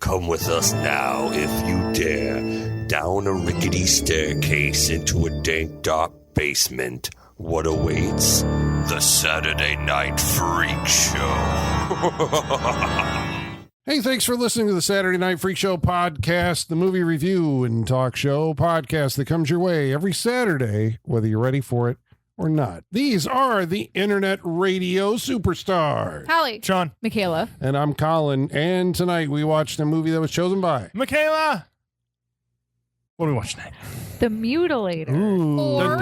Come with us now, if you dare, down a rickety staircase into a dank, dark basement. What awaits? The Saturday Night Freak Show. Hey, thanks for listening to the Saturday Night Freak Show podcast, the movie review and talk show podcast that comes your way every Saturday, whether you're ready for it or not. These are the Internet Radio Superstars. Hallie. Sean. Michaela. And I'm Colin, and tonight we watched a movie that was chosen by Michaela. What are we watching tonight? The Mutilator. Ooh. Or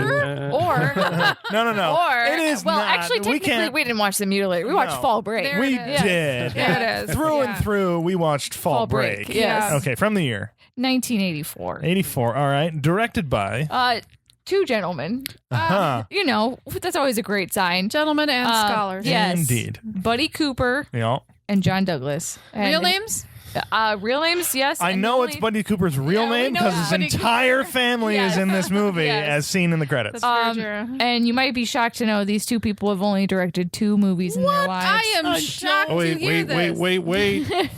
No. Or it is well, not. actually, technically, we didn't watch The Mutilator. We watched No. Fall Break. There We it is. did. There it is. Through and through, we watched Fall Break. Yes. Okay, from the year 1984. 84. All right. Directed by. Two gentlemen. Uh-huh. You know, that's always a great sign. Gentlemen and scholars. Yes. Indeed. Buddy Cooper Yeah. and John Douglas. And, Real names? Real names, yes. I and know only- it's Buddy Cooper's real Yeah, we name know because that. his Buddy entire family Yes. is in this movie Yes. as seen in the credits. That's very true. And you might be shocked to know these two people have only directed 2 movies in their lives. I am shocked Oh, to hear this. wait.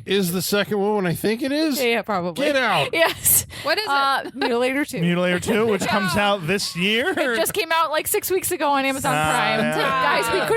Is the second one what I think it is? Yeah, probably. Get out. Yes. What is it? Mutilator 2. Mutilator 2, which comes out this year. It just came out like 6 weeks ago on Amazon Prime. yeah. Guys,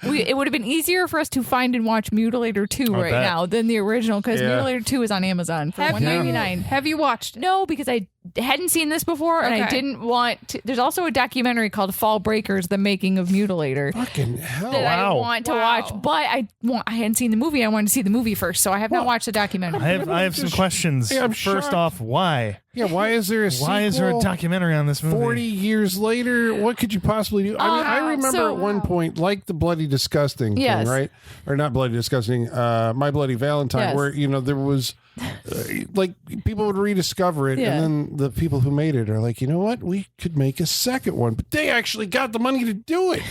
it would have been easier for us to find and watch Mutilator 2 right bet. now than the original because Yeah. Mutilator 2 is on Amazon for $1.99. Have you watched it? No, because I hadn't seen this before and I Okay. didn't want to. There's also a documentary called Fall Breakers, The Making of Mutilator. Fucking hell. That I Wow. want to Wow. watch, but I hadn't seen the movie. I wanted to see the movie first, so I have not watched the documentary. I have some questions. Yeah, I'm First shocked. off, why? Yeah, why is there a sequel? Why is there a documentary on this movie? 40 years later, what could you possibly do? I mean, I remember so- at one point, like the Bloody Disgusting Yes. thing, right? Or not Bloody Disgusting, My Bloody Valentine, Yes. where, you know, there was, like, people would rediscover it, Yeah. and then the people who made it are like, you know what? We could make a second one. But they actually got the money to do it.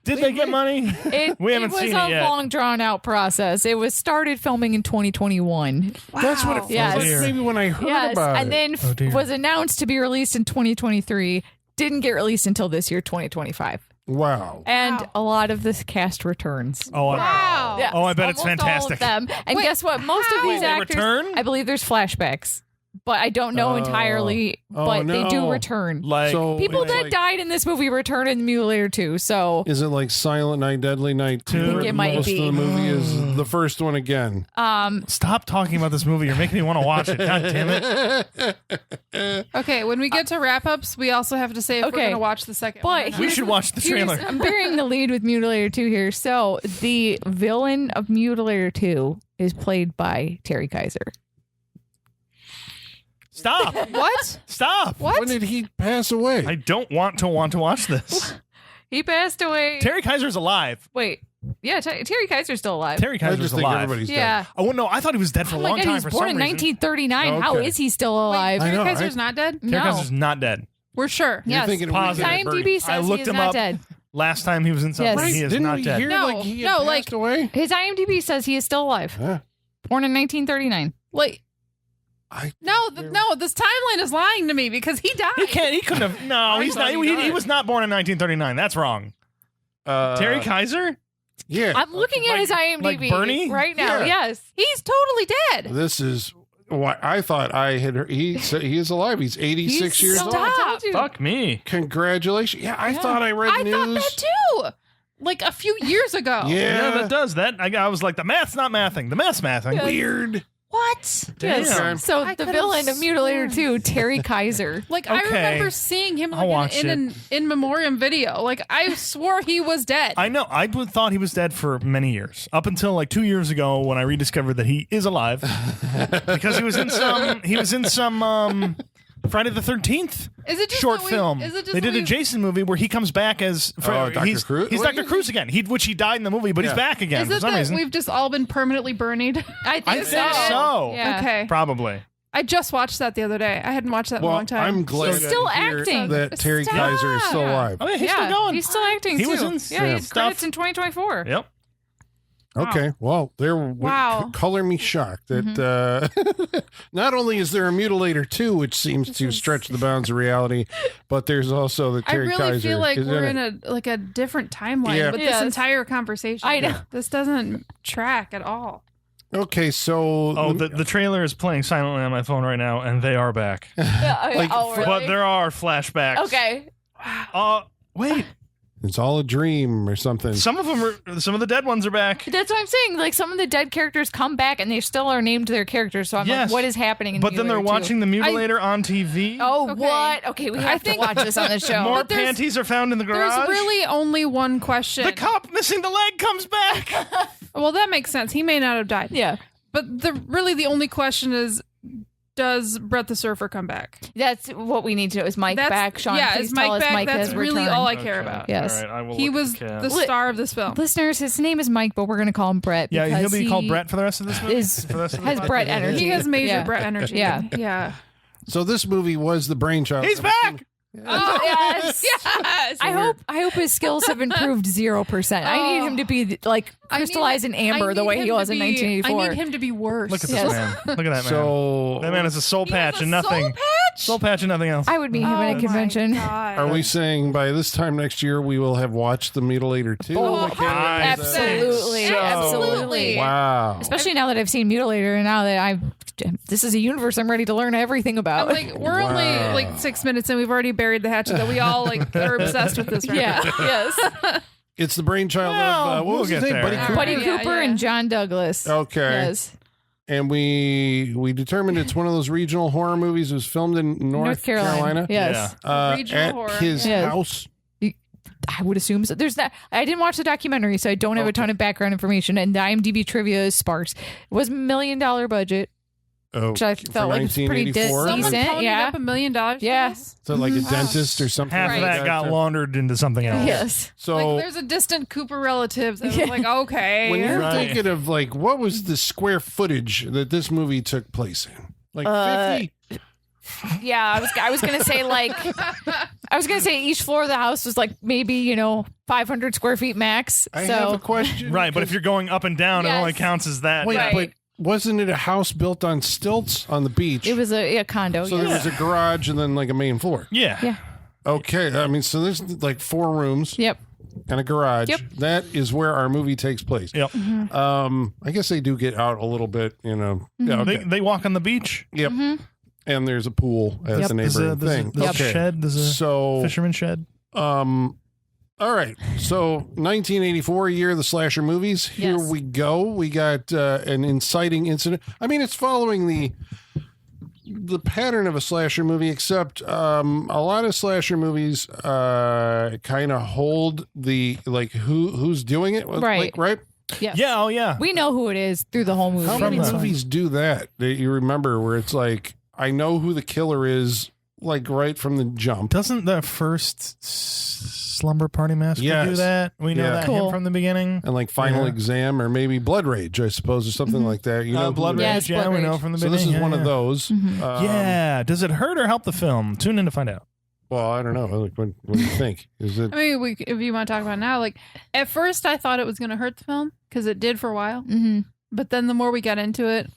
Did they get money? We haven't was seen a it yet. long, drawn out process. It was started filming in 2021. That's what it felt Yes. like maybe when I heard Yes, about and it. then Oh, dear. was announced to be released in 2023. Didn't get released until this year, 2025. Wow. And a lot of this cast returns. Oh, Wow. Yes, Oh, I bet it's almost fantastic. All of them. And Wait, guess what? Most of how? these They actors, return? I believe there's flashbacks, but I don't know entirely. But they do no. return. Like, So People it's that like- died in this movie return in Mutilator 2. So Is it like Silent Night, Deadly Night 2? I think it might Most be. of the movie is the first one again. stop talking about this movie. You're making me want to watch it. God damn it. Okay, when we get to wrap-ups, we also have to say if we're Okay. going to watch the second But one. We here's- should watch the here's- trailer. I'm bearing the lead with Mutilator 2 here. So the villain of Mutilator 2 is played by Terry Kaiser. Stop. What? Stop. What? When did he pass away? I don't want to watch this. He passed away. Terry Kaiser's alive. Wait. Yeah, Terry Kaiser's still alive. Terry I Kaiser's just think alive. everybody's yeah. Oh, well, no, I thought he was dead for a Oh long my God, time he was for born some in reason. 1939. How Okay. is he still alive? I Terry know, Kaiser's not dead? Terry No. Kaiser's not dead. We're sure. You're Yes. thinking it Pause was it. IMDb says I he looked is him not up. dead. Last time he was in something, Yes. he is Didn't not we dead. hear No, like he had no, passed like- away? His IMDb says he is still alive. Huh. Born in 1939. Wait. No, this timeline is lying to me because he died. He couldn't have. No, he's not. thought he He died. was not born in 1939. That's wrong. Terry Kaiser? Yeah. I'm looking at his IMDb like Bernie? right now. Yeah. Yes. He's totally dead. This is why I thought I had heard. He is alive. He's 86 years old. I told you. Fuck me. Congratulations. Yeah, I thought I read I news. thought that too. Like a few years ago. Yeah, Yeah. that does that. I was like, the math's not mathing. The math's mathing. Weird. What? Yes. Damn. So I the could've villain of Mutilator 2, Terry Kaiser. Like I Okay. remember seeing him I'll like watch in an in memoriam video. Like I swore he was dead. I know. I thought he was dead for many years, up until like 2 years ago when I rediscovered that he is alive because he was in some Friday the 13th Is it just short that we- film. Is it just They did that a we- Jason movie where he comes back as Dr. he's Cruz? He's What Dr. is Cruz again. Which he died in the movie, but he's Yeah. back again Is for it some that reason. we've just all been permanently burnied? I I think so. Yeah. Okay. Probably. I just watched that the other day. I hadn't watched that in a Well, long time. I'm glad He's still to hear acting. that Terry Stop. Kaiser is still Yeah. alive. Oh yeah, he's yeah, still going. He's still acting He too. was in yeah, he had stuff. credits in 2024. Yep. Okay, well, there. Wow. Color me shocked that not only is there a Mutilator 2, which seems to stretch the bounds of reality, but there's also the I Terry really Kaiser. feel like is we're in in it. a different timeline Yeah. with Yes. this entire conversation. I know. This doesn't track at all. Okay, so Oh, the trailer is playing silently on my phone right now, and they are back. Like, really? But there are flashbacks. Okay. Wait. it's all a dream or something. Some of the dead ones are back. That's what I'm saying. Like, some of the dead characters come back, and they still are named their characters. So I'm Yes. like, what is happening in But then they're Mutilator 2? watching the Mutilator on TV. Oh, Okay. what? Okay, we have to watch this on the show. More But there's- panties are found in the garage. There's really only one question. The cop missing the leg comes back. Well, that makes sense. He may not have died. Yeah. But the only question is, does Brett the Surfer come back? That's what we need to know. Is Mike back? Sean, yeah, please is Mike tell us back? Mike That's has really returned. all I care about. Yes. All right, I will He look was at the the cast. star of this film. Listeners, his name is Mike, but we're going to call him Brett. Yeah, he'll because be he called Brett for the rest of this movie. Is, For the rest of the has podcast? Brett energy. He has major Yeah. Brett energy. Yeah. Yeah. So this movie was the brainchild. He's back. Oh, yes. Yes. I hope his skills have improved 0%. I need him to be like crystallized in amber the way he was in 1984. I need him to be worse. Look at this Yes. man. Look at that man. So That man is a soul patch has a and nothing. soul patch? Soul patch and nothing else. I would meet him at a convention. are we saying by this time next year we will have watched The Mutilator 2? Oh, Michaela? absolutely, So- absolutely. Wow. Especially now that I've seen Mutilator, and now that this is a universe I'm ready to learn everything about. Like we're only like 6 minutes and we've already buried the hatchet that we all like are obsessed with this right yeah, now. yes. It's the brainchild Well, of, what we'll was his get name? there. Buddy Cooper? Buddy Yeah, Cooper yeah. and John Douglas. Okay. Yes. And we determined it's one of those regional horror movies. It was filmed in North Carolina. Yes. Regional at horror. his Yes. house. I would assume so. There's that. I didn't watch the documentary, so I don't have a ton of background information. And the IMDb trivia is sparse. It was $1 million budget, Oh, which I felt like was pretty 1984. Someone decent. ponied Yeah. up $1 million. for Yeah. this? So like a dentist or something. Half like of that got too. laundered into something else. Yes. So Like there's a distant Cooper relative that was like, okay. when you're Right. thinking of like what was the square footage that this movie took place in? Like 50? Yeah, I was gonna say each floor of the house was like maybe 500 square feet max. I have a So question. Right, but if you're going up and down, it Yes. only counts as that. Wait, Right. but wasn't it a house built on stilts on the beach? it was a condo. so yes. there was a garage and then like a main floor. Yeah. Yeah. Okay, I mean, so there's like 4 rooms Yep. and a garage. Yep. That is where our movie takes place. Yep. I guess they do get out a little bit, Yeah, okay. They walk on the beach. Yep. And there's a pool as Yep. a neighboring thing. There's a Okay. shed. There's a So, fisherman shed. all right. So 1984, year of the slasher movies. Here Yes. we go. We got an inciting incident. I mean, it's following the pattern of a slasher movie, except a lot of slasher movies kind of hold the like who's doing it, Right. Like, right? Yes. Yeah. Oh, yeah. We know who it is through the whole movie. How many It's movies do that you remember where it's like I know who the killer is, like right from the jump? Doesn't the first Slumber Party Massacre Yes. do that? We know Yeah. that Cool. him from the beginning. And like Final Yeah. Exam or maybe Blood Rage, I suppose, or something like that. You know, Blood who- Rage. Yes, Yeah, Blood we know Rage. from the So beginning. this is Yeah, one yeah. of those. Yeah. Does it hurt or help the film? Tune in to find out. Well, I don't know. Like, what do you think? Is it? I mean, if you want to talk about it now, like at first I thought it was going to hurt the film because it did for a while, Mhm. but then the more we got into it,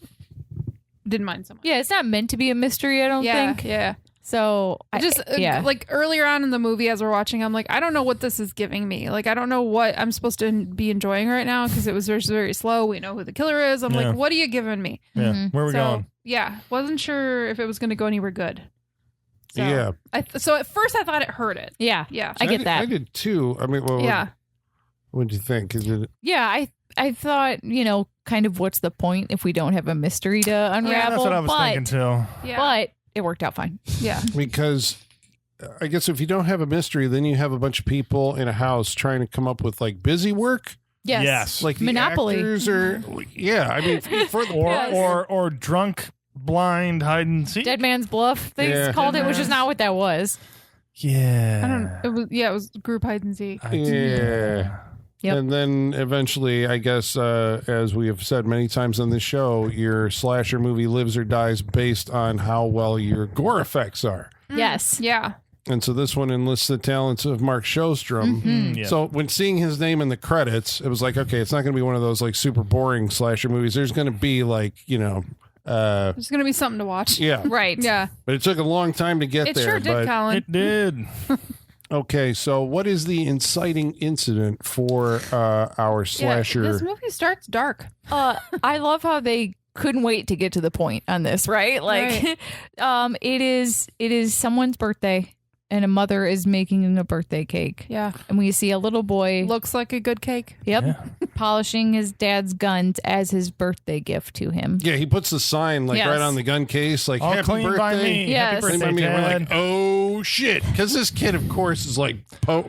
didn't mind so much. Yeah, it's not meant to be a mystery, I don't think. Yeah. So I just like earlier on in the movie as we're watching, I'm like, I don't know what this is giving me. Like, I don't know what I'm supposed to be enjoying right now because it was very, very slow. We know who the killer is. I'm Yeah. like, what are you giving me? Yeah. Where are we so going? yeah, wasn't sure if it was going to go anywhere good. So, Yeah. So at first I thought it hurt it. yeah, Yeah. I get that. I did too. I mean, Yeah. What do you think? Is it? Yeah, I thought, kind of what's the point if we don't have a mystery to unravel? Yeah, that's what I was thinking too. Yeah. But it worked out fine. yeah. Because I guess if you don't have a mystery, then you have a bunch of people in a house trying to come up with like busy work. Yes. Yes. Like the Monopoly. actors or I mean, for the Or or drunk blind hide and seek. Dead Man's Bluff, they Yeah. called it, which is not what that was. Yeah. I don't. It was group hide and seek. Yeah. Yep. And then eventually, I guess, as we have said many times on this show, your slasher movie lives or dies based on how well your gore effects are. Yes. Yeah. And so this one enlists the talents of Mark Shostrom. Mm-hmm. Yeah. So when seeing his name in the credits, it was like, okay, it's not going to be one of those like super boring slasher movies. There's going to be like, There's gonna be something to watch. yeah. Right. Yeah. But it took a long time to get It there. sure did, but Colin. It did. Okay, so what is the inciting incident for our slasher? Yeah, this movie starts dark. I love how they couldn't wait to get to the point on this, right? Like, it is someone's birthday, and a mother is making a birthday cake. Yeah. And we see a little boy. Looks like a good cake. Yep. Yeah. Polishing his dad's guns as his birthday gift to him. Yeah, he puts the sign like Yes. right on the gun case, like All "Happy clean birthday." by me. Yes. Happy Clean birthday, by me. And we're Dad. like, oh shit, because this kid, of course, is like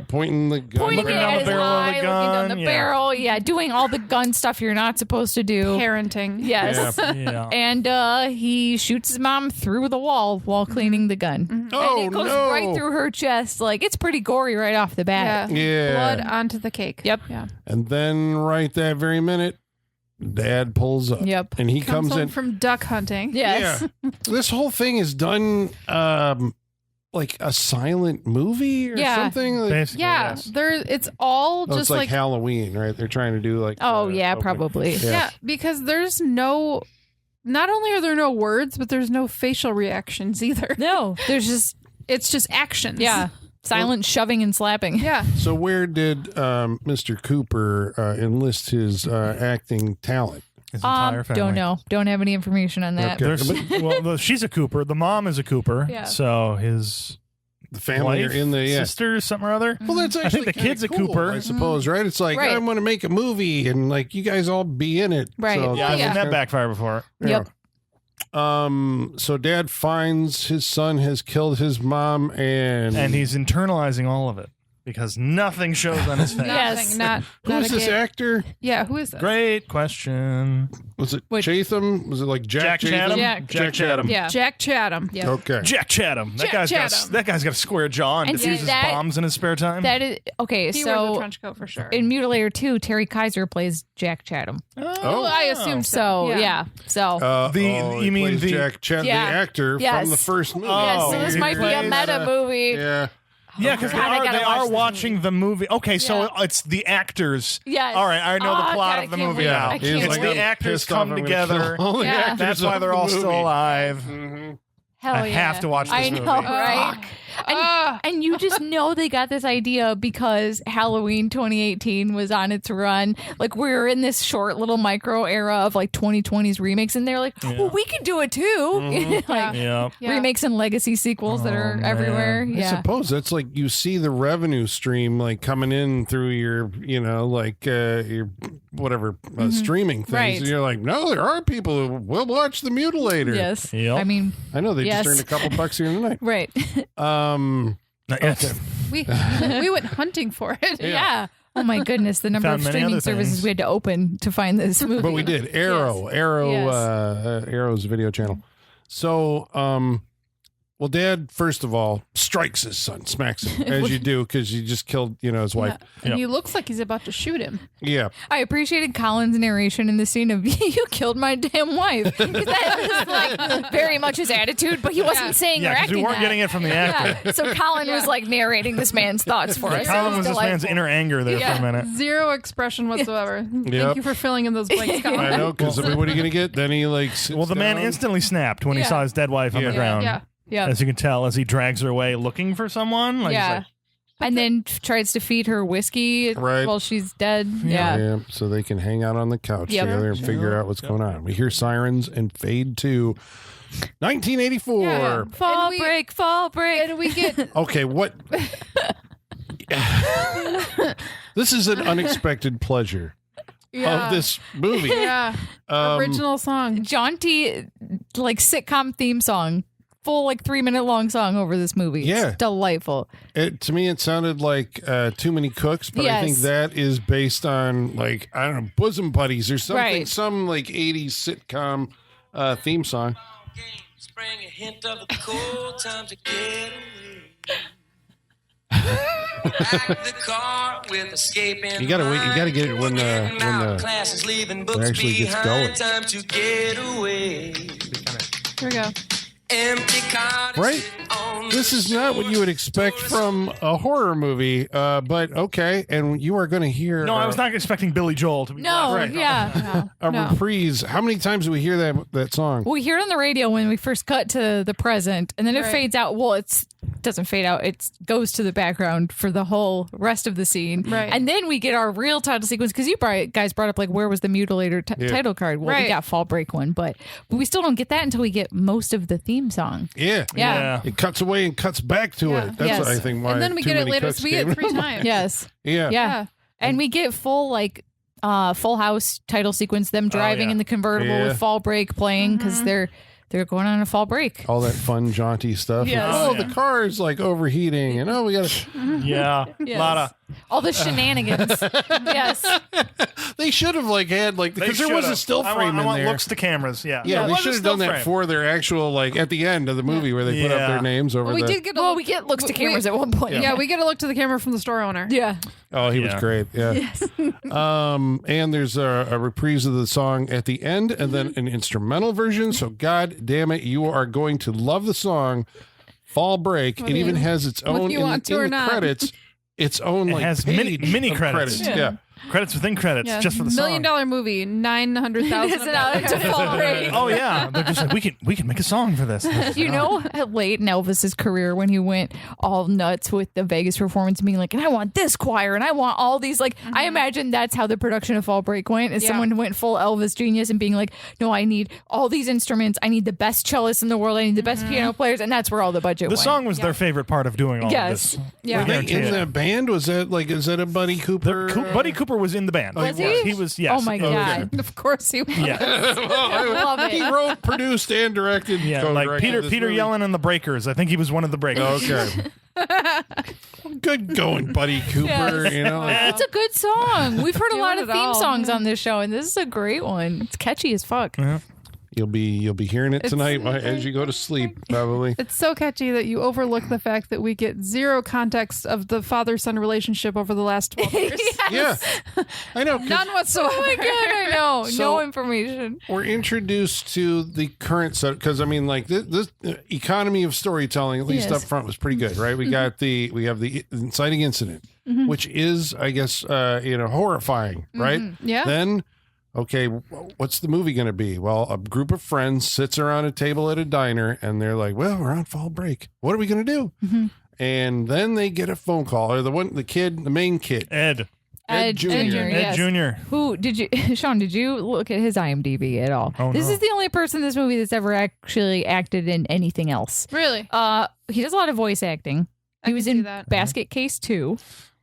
pointing the gun. Pointing Looking it down at the his barrel of the eye, looking down gun, the yeah. barrel. Yeah, doing all the gun stuff you're not supposed to do. Parenting. Yes. Yeah. And he shoots his mom through the wall while cleaning the gun. Oh And it goes no! right through her chest. Like, it's pretty gory right off the bat. Yeah. Yeah. Blood onto the cake. Yep. Yeah. And then right that very minute, Dad pulls up. Yep. And he Comes comes home in. from duck hunting. Yes. Yeah. This whole thing is done like a silent movie or Yeah. something. Like, Basically, Yeah. yes. It's all oh, just it's like Halloween, right? They're trying to do like. Oh, yeah, opening. probably. Yeah, because there's no. Not only are there no words, but there's no facial reactions either. No, there's just, It's just actions. yeah, silent shoving and slapping. Yeah. So where did Mr. Cooper enlist his acting talent? His entire family. Don't know. Don't have any information on that. Okay. There's, she's a Cooper. The mom is a Cooper. Yeah. So his The family wife, are in the sister, something or other. Well, that's I actually think the kinda kid's a cool, Cooper. I suppose, right? It's like Right. I want to make a movie, and like you guys all be in it, Right. So Yeah, I've Yeah. seen that backfire before. Yep. So Dad finds his son has killed his mom, And he's internalizing all of it because nothing shows on his face. Yes. Not who's a this kid. actor? Yeah, who is this? Great question. Was it Which- Chatham? Was it like Jack Chatham? Jack. Jack Chatham. Yeah. Jack Chatham. Yeah. Okay. Jack Chatham. That Jack guy's Chatham. got a square jaw and And see, diffuses that- bombs in his spare time. That is okay. He wears a So trench coat for sure. in Mutilator 2, Terry Kaiser plays Jack Chatham. Oh. I assume so. So yeah. So He you mean plays the- Jack Chatham, Yeah. the actor Yes. from the first movie? yes, Oh, so this he might be a plays- meta movie. Yeah. Yeah, because God, I gotta they watch are this watching movie. the movie. Okay, so Yeah. it's the actors. Yes. All right, I know Oh, the plot God, of the I can't movie wait. now. I He's can't It's like, wait. I'm the actors pissed off, come I'm gonna together. kill all the Yeah. actors That's why of they're the all still movie. alive. Mhm. Hell I yeah. have to watch this I movie. know, right? And you just know they got this idea because Halloween 2018 was on its run. Like, we were in this short little micro era of like 2020's remakes, and they're like, well, we can do it too. Like, Yeah. Yeah. remakes and legacy sequels that are man. everywhere. I Yeah. suppose that's like you see the revenue stream like coming in through your, like your whatever streaming things, Right. and you're like, no, there are people who will watch the Mutilator. Yes. Yep. I mean, I know they Yes. just earned a couple bucks here tonight. right. Not yet. we went hunting for it. Yeah. Oh my goodness, the number Found of many streaming other services things. we had to open to find this movie. But we did Arrow, Yes. Arrow's video channel. So, well, Dad first of all strikes his son, smacks him as you do because he just killed his wife. And Yep. he looks like he's about to shoot him. Yeah, I appreciated Colin's narration in the scene of "you killed my damn wife." 'Cause that was like very much his attitude, but he wasn't saying or Yeah, because acting we weren't that. getting it from the actor. Yeah. So Colin was like narrating this man's thoughts for us. Colin was this man's delightful. inner anger there for a minute. Zero expression whatsoever. Yep. Thank you for filling in those blanks, Colin. I know because what are you gonna get? Then he like sits Well, the man down. instantly snapped when he Yeah. saw his dead wife on the Yeah. ground. Yeah. Yeah. As you can tell, as he drags her away looking for someone. Like, Yeah. he's And then tries to feed her whiskey Right. while she's dead. Yeah. Yeah, so they can hang out on the couch Yep. together and figure out what's going on. We hear sirens and fade to 1984. Yeah. Fall And we- break, fall break. And we get Okay, what? This is an unexpected pleasure yeah, of this movie. yeah, original song. jaunty like sitcom theme song. Full like 3-minute long song over this movie. Yeah. It's delightful. To me, it sounded like Too Many Cooks, but I think Yes. that is based on like I don't know, Bosom Buddies or something, Right. some like 80s sitcom theme song. Bring a hint of the cold time to get away. Back the car with escaping. You gotta wait. You gotta get it when the classes leaving it books actually gets behind. going. Time to get away. Here we go. Empty car. Right? This is not what you would expect from a horror movie, but okay. And you are going to hear No, I was not expecting Billy Joel to be. No, Right. yeah. a No. reprise. How many times do we hear that song? We hear it on the radio when we first cut to the present, and then it Right. fades out. Well, it's doesn't fade out. It goes to the background for the whole rest of the scene. Right. And then we get our real title sequence because you guys brought up like where was the Mutilator title card? Well, we got Fall Break one, but we still don't get that until we get most of the theme song. Yeah. It cuts away and cuts back to it. That's I think why. And then we get it later. So we get it 3 times. Yes. Yeah. And we get full Full House title sequence, them driving in the convertible with Fall Break playing because they're going on a fall break. All that fun, jaunty stuff. Yes. The car is like overheating, and we got to. Yeah. Yes. Lot of. All the shenanigans. Yes. They should have had because there was a still frame I want in there. looks to cameras. Yeah. Yeah, they was should a have still done that frame. for their actual at the end of the movie where they put up their names over. We the... did get we get looks to cameras at one point. Yeah, we get a look to the camera from the store owner. Yeah. Oh, he was great. Yeah. Yes. And there's a reprise of the song at the end, and then an instrumental version. So, God damn it, you are going to love the song "Fall Break." It even has its own you in want to the or not. credits. Its own It has page mini of credits. Yeah. Credits within credits Yeah. just for the $1 song. million movie, 900,000 of that to Fall Break. Oh yeah, they're just like we can make a song for this. You know, late in Elvis's career when he went all nuts with the Vegas performance, being like, and I want this choir and I want all these. I imagine that's how the production of Fall Break went. Is someone went full Elvis genius and being like, no, I need all these instruments. I need the best cellists in the world. I need the best piano players, and that's where all the budget The went. song was their favorite part of doing all of Yes. this. Yeah. Were they Guarantee in it. the band? Was that is that a Buddy Cooper? Buddy Cooper was in the band. Was he? He was. Yes. Oh my God. Of course he was. Yeah. I love it. He wrote, produced, and directed. Yeah. co-directed Like Peter this movie. Yellen and the Breakers. I think he was one of the Breakers. Okay. Good going, Buddy Cooper. Yes. You know. It's a good song. We've heard a lot of Doing it theme all. songs on this show, and this is a great one. It's catchy as fuck. You'll be hearing it tonight as you go to sleep, probably. It's so catchy that you overlook the fact that we get zero context of the father-son relationship over the last 12 years. Yeah, I know. 'cause None whatsoever. Oh my God, I know. So- No information. We're introduced to the current set because I mean, this economy of storytelling, at least Yes. up front, was pretty good, right? We have the inciting incident, which is, I guess, horrifying, right? Yeah. Then. Okay, what's the movie going to be? Well, a group of friends sits around a table at a diner, and they're like, "Well, we're on fall break. What are we going to do?" And then they get a phone call, or the main kid, Ed Jr. Yes. Jr. Who did you, Sean? Did you look at his IMDb at all? Oh, This no. is the only person in this movie that's ever actually acted in anything else. Really? He does a lot of voice acting. He I was can see in that. Basket Case 2.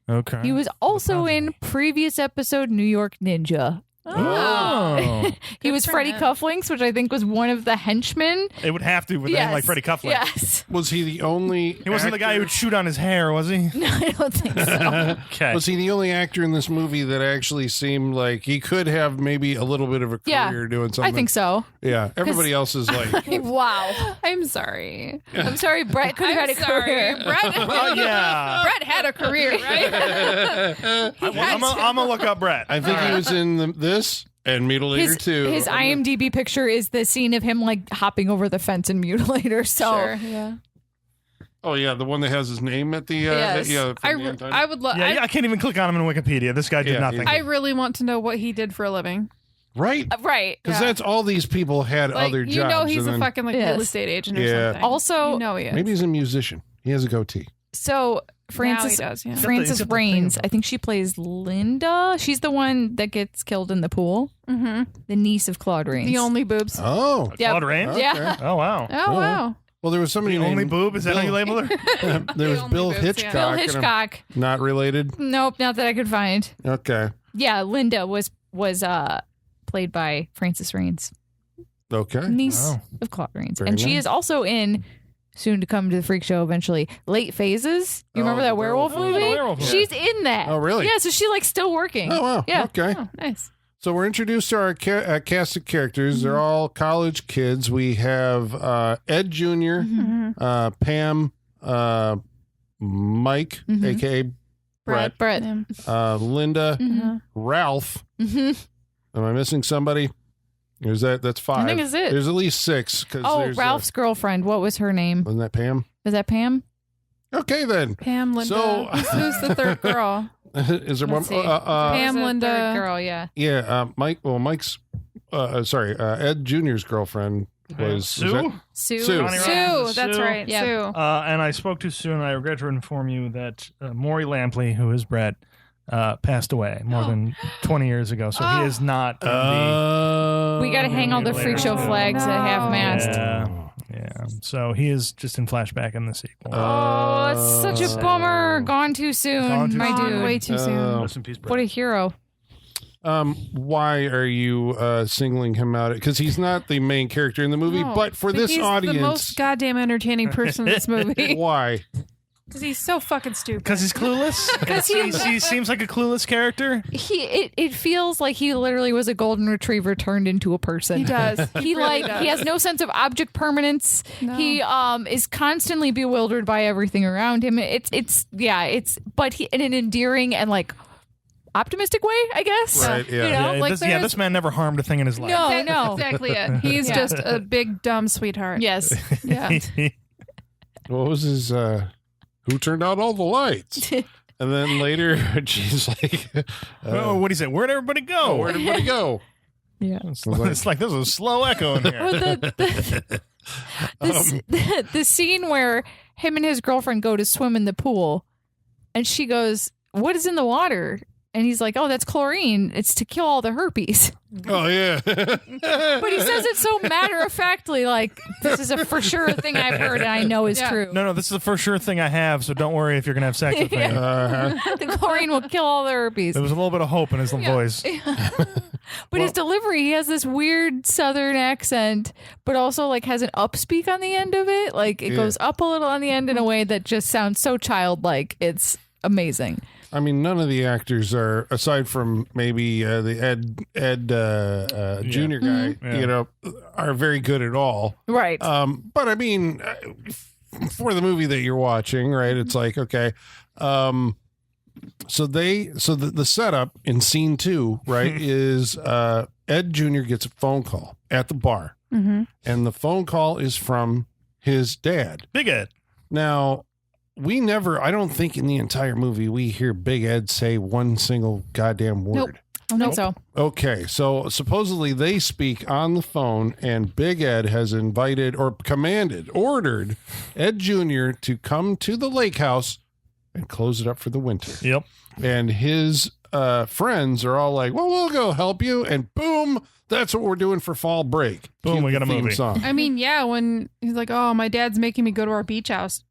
Okay. He was also in previous episode New York Ninja. Oh. He was for Freddie him. Cufflinks, which I think was one of the henchmen. It would have to with a name like Freddie Cufflinks. Yes. Was he the only? He wasn't the guy who would shoot on his hair, was he? No, I don't think so. Okay. Was he the only actor in this movie that actually seemed like he could have maybe a little bit of a Yeah, career doing something? I think so. Yeah, everybody else is like, Wow. I'm sorry. I'm sorry, Brett could have had a career. Brett, Oh yeah. Brett had a career, right? I'm gonna look up Brett. I think he was in this and Mutilator too. His IMDb picture is the scene of him like hopping over the fence in Mutilator. So Sure, yeah. Oh yeah, the one that has his name at the Yes. I would love. Yeah, I can't even click on him in Wikipedia. This guy did Yeah, nothing. I really want to know what he did for a living. right? right. Because Yeah. that's all these people had Like, other jobs. you know, he's and a then fucking Yes. real estate agent or Yeah. something. Also, you know he is. maybe he's a musician. He has a goatee. So Frances Now he does, yeah. Frances He's got the Raines, thing. I think she plays Linda. She's the one that gets killed in the pool. Mm-hmm. The niece of Claude Rains. The only boobs. Oh, Yep. Claude Rains? Okay. Yeah. Oh wow. Oh wow. well, there was somebody The only named boob? Is that how you label her? there was only Bill boobs, yeah. Hitchcock. Bill and I'm Hitchcock. not related. Nope, not that I could find. Okay. Yeah, Linda was played by Frances Raines, Okay. niece Oh. of Claude Rains, Very and she nice. is also in. Soon to come to the freak show eventually. Late Phases. You remember Oh, that the werewolf werewolf. movie? Oh, the werewolf movie. She's in that. Oh, really? Yeah, so she like still working. Oh wow. Yeah. Okay. Oh, nice. So we're introduced to our cast of characters. They're all college kids. We have Ed junior Pam, Mike, aka Brett, Brett. Linda, Ralph. Am I missing somebody? Or is that's five? I think it's it. There's at least six. Oh, there's, Ralph's girlfriend. What was her name? wasn't that Pam? Was that Pam? Okay, then. Pam, Linda. So- who's the third girl? Is there Let's one? see. Pam, There's a Linda. third girl. Yeah. Yeah, Mike. Well, Mike's. Ed Junior's girlfriend Sue? Sue. Johnny Rotten. Sue, that's Sue. right. Yep. Sue. And I spoke to Sue, and I regret to inform you that Maury Lampley, who is Brett, passed away more than 20 years ago. So he is not going to We got to hang all the freak show flags at half be. mast. Yeah. So he is just in flashback in the sequel. Oh, it's such a bummer. Gone too soon, Gone too my soon. dude. Way too soon. Rest in peace, Brett. What a hero. Why are you singling him out? Because he's not the main character in the movie, No, but for this he's audience, the most goddamn entertaining person in this movie. why? Because he's so fucking stupid. Because he's clueless? Because he seems like a clueless character? It feels like he literally was a golden retriever turned into a person. He does. He really like does. he has no sense of object permanence. No. He is constantly bewildered by everything around him. But he in an endearing and like optimistic way, I guess. Right, yeah. You know, like This man never harmed a thing in his life. No, That's no. exactly it. He's just a big dumb sweetheart. Yes. Yeah. What was his? Who turned out all the lights? And then later, she's like, Oh, what do you say? Where'd everybody go? "Where'd everybody go?" Yeah. It's like there's a slow echo in here. Or the scene where him and his girlfriend go to swim in the pool, and she goes, "What is in the water?" And he's like, "Oh, that's chlorine. It's to kill all the herpes." Oh yeah. But he says it so matter of factly, like this is a for sure thing I've heard and I know is Yeah. true. No, this is the first sure thing I have, so don't worry if you're going to have sex with me. The chlorine will kill all the herpes. There was a little bit of hope in his voice. But his delivery, he has this weird southern accent, but also like has an upspeak on the end of it. Like it goes up a little on the end in a way that just sounds so childlike. It's amazing. I mean, none of the actors are, aside from maybe the Ed Junior guy, Yeah. you know, are very good at all. Right. But I mean, for the movie that you're watching, right? It's like, okay, so the setup in scene 2, right, is Ed Jr. gets a phone call at the bar, and the phone call is from his dad. Big Ed. Now, we never, I don't think in the entire movie we hear Big Ed say one single goddamn word. Nope. I don't think so. Okay, so supposedly they speak on the phone, and Big Ed has invited or ordered Ed Jr. to come to the lake house and close it up for the winter. Yep. And his friends are all like, well, we'll go help you. And boom, that's what we're doing for fall break. Boom, Cue we got the a theme movie. song. I mean, yeah, when he's like, oh, my dad's making me go to our beach house.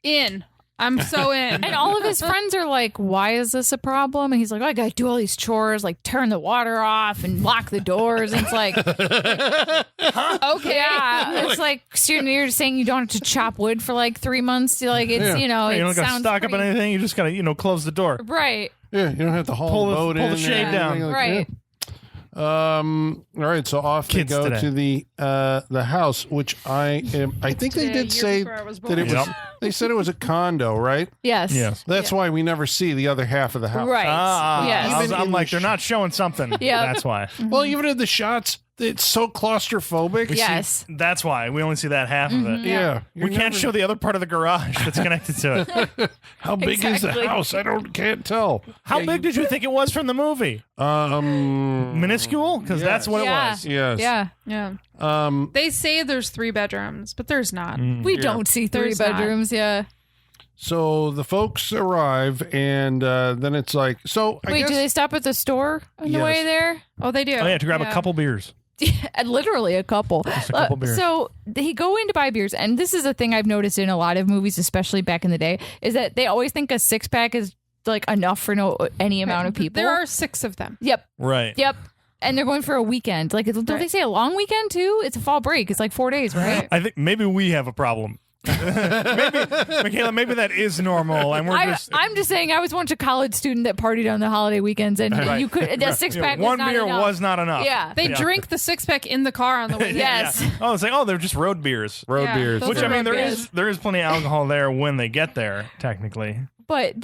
I'm so in. And all of his friends are like, why is this a problem? And he's like, oh, I got to do all these chores, like turn the water off and lock the doors. And it's like, Okay. yeah, it's like, so you're saying you don't have to chop wood for like 3 months. Like, it's, you know, You it don't got to sounds stock up on pretty- anything. You just got to, close the door. Right. Yeah, you don't have to haul Pull the the- boat pull in. the shade and down. everything like Right. that. All right, so off Kids they go today. to the house, which I think they Today, did a say year before I was that it was. Yep. They said it was a condo, right? Yes. Yes. That's why we never see the other half of the house. Right. Yes. Even I'm in like, the they're not showing something. Yeah. That's why. Well, even in the shots, it's so claustrophobic. Yes. That's why. We only see that half of it. Yeah. We can't show the other part of the garage that's connected to it. How big is Exactly. the house? Can't tell. How big did you think it was from the movie? Minuscule? Because that's what Yeah. it was. Yes. Yeah. Yeah. They say there's 3 bedrooms, but there's not. We don't see 3 There's not. bedrooms. Yeah. So the folks arrive, and then it's like, so I Wait, guess do they stop at the store on the Yes. way there? Oh, they do. Oh, yeah, to grab a couple beers. Literally a couple. Just a couple beers. So they go in to buy beers, and this is a thing I've noticed in a lot of movies, especially back in the day, is that they always think a 6-pack is like enough for any amount of people. There are 6 of them. Yep. Right. Yep. And they're going for a weekend. Like, don't they say a long weekend too? It's a fall break. It's like 4 days, right? I think maybe we have a problem. Michaela, maybe that is normal, and we're just I'm just saying, I was once a college student that partied on the holiday weekends, and you could a 6-pack. one was not beer enough. was not enough. Yeah. They drink the 6-pack in the car on the way. Yes. Yeah. Oh, it's like, they're just road beers. road Yeah, beers. those Which are I mean, road beers. there is plenty of alcohol there when they get there, technically. But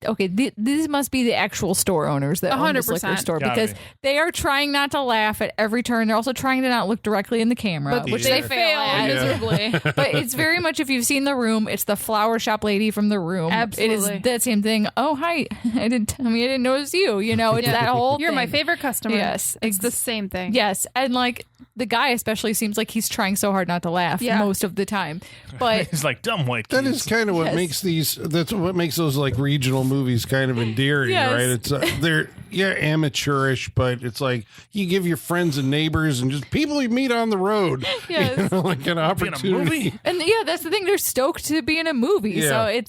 okay, these must be the actual store owners that own this liquor 100%. store, Gotta because be. they are trying not to laugh at every turn. They're also trying to not look directly in the camera, But which they they fail at. miserably. But it's very much, if you've seen The Room, it's the flower shop lady from The Room. Absolutely. It is that same thing. Oh, hi. I didn't notice you. You know, it's that whole You're my thing. favorite customer. Yes. It's the same thing. Yes. And like the guy especially seems like he's trying so hard not to laugh most of the time. But He's like dumb white kids. That is kind of what Yes. makes that's what makes those like regional movies kind of endearing, Yes. right? It's they're amateurish, but it's like you give your friends and neighbors and just people you meet on the road, Yes. like an in a opportunity. movie. And that's the thing. They're stoked to be in a movie. Yeah. So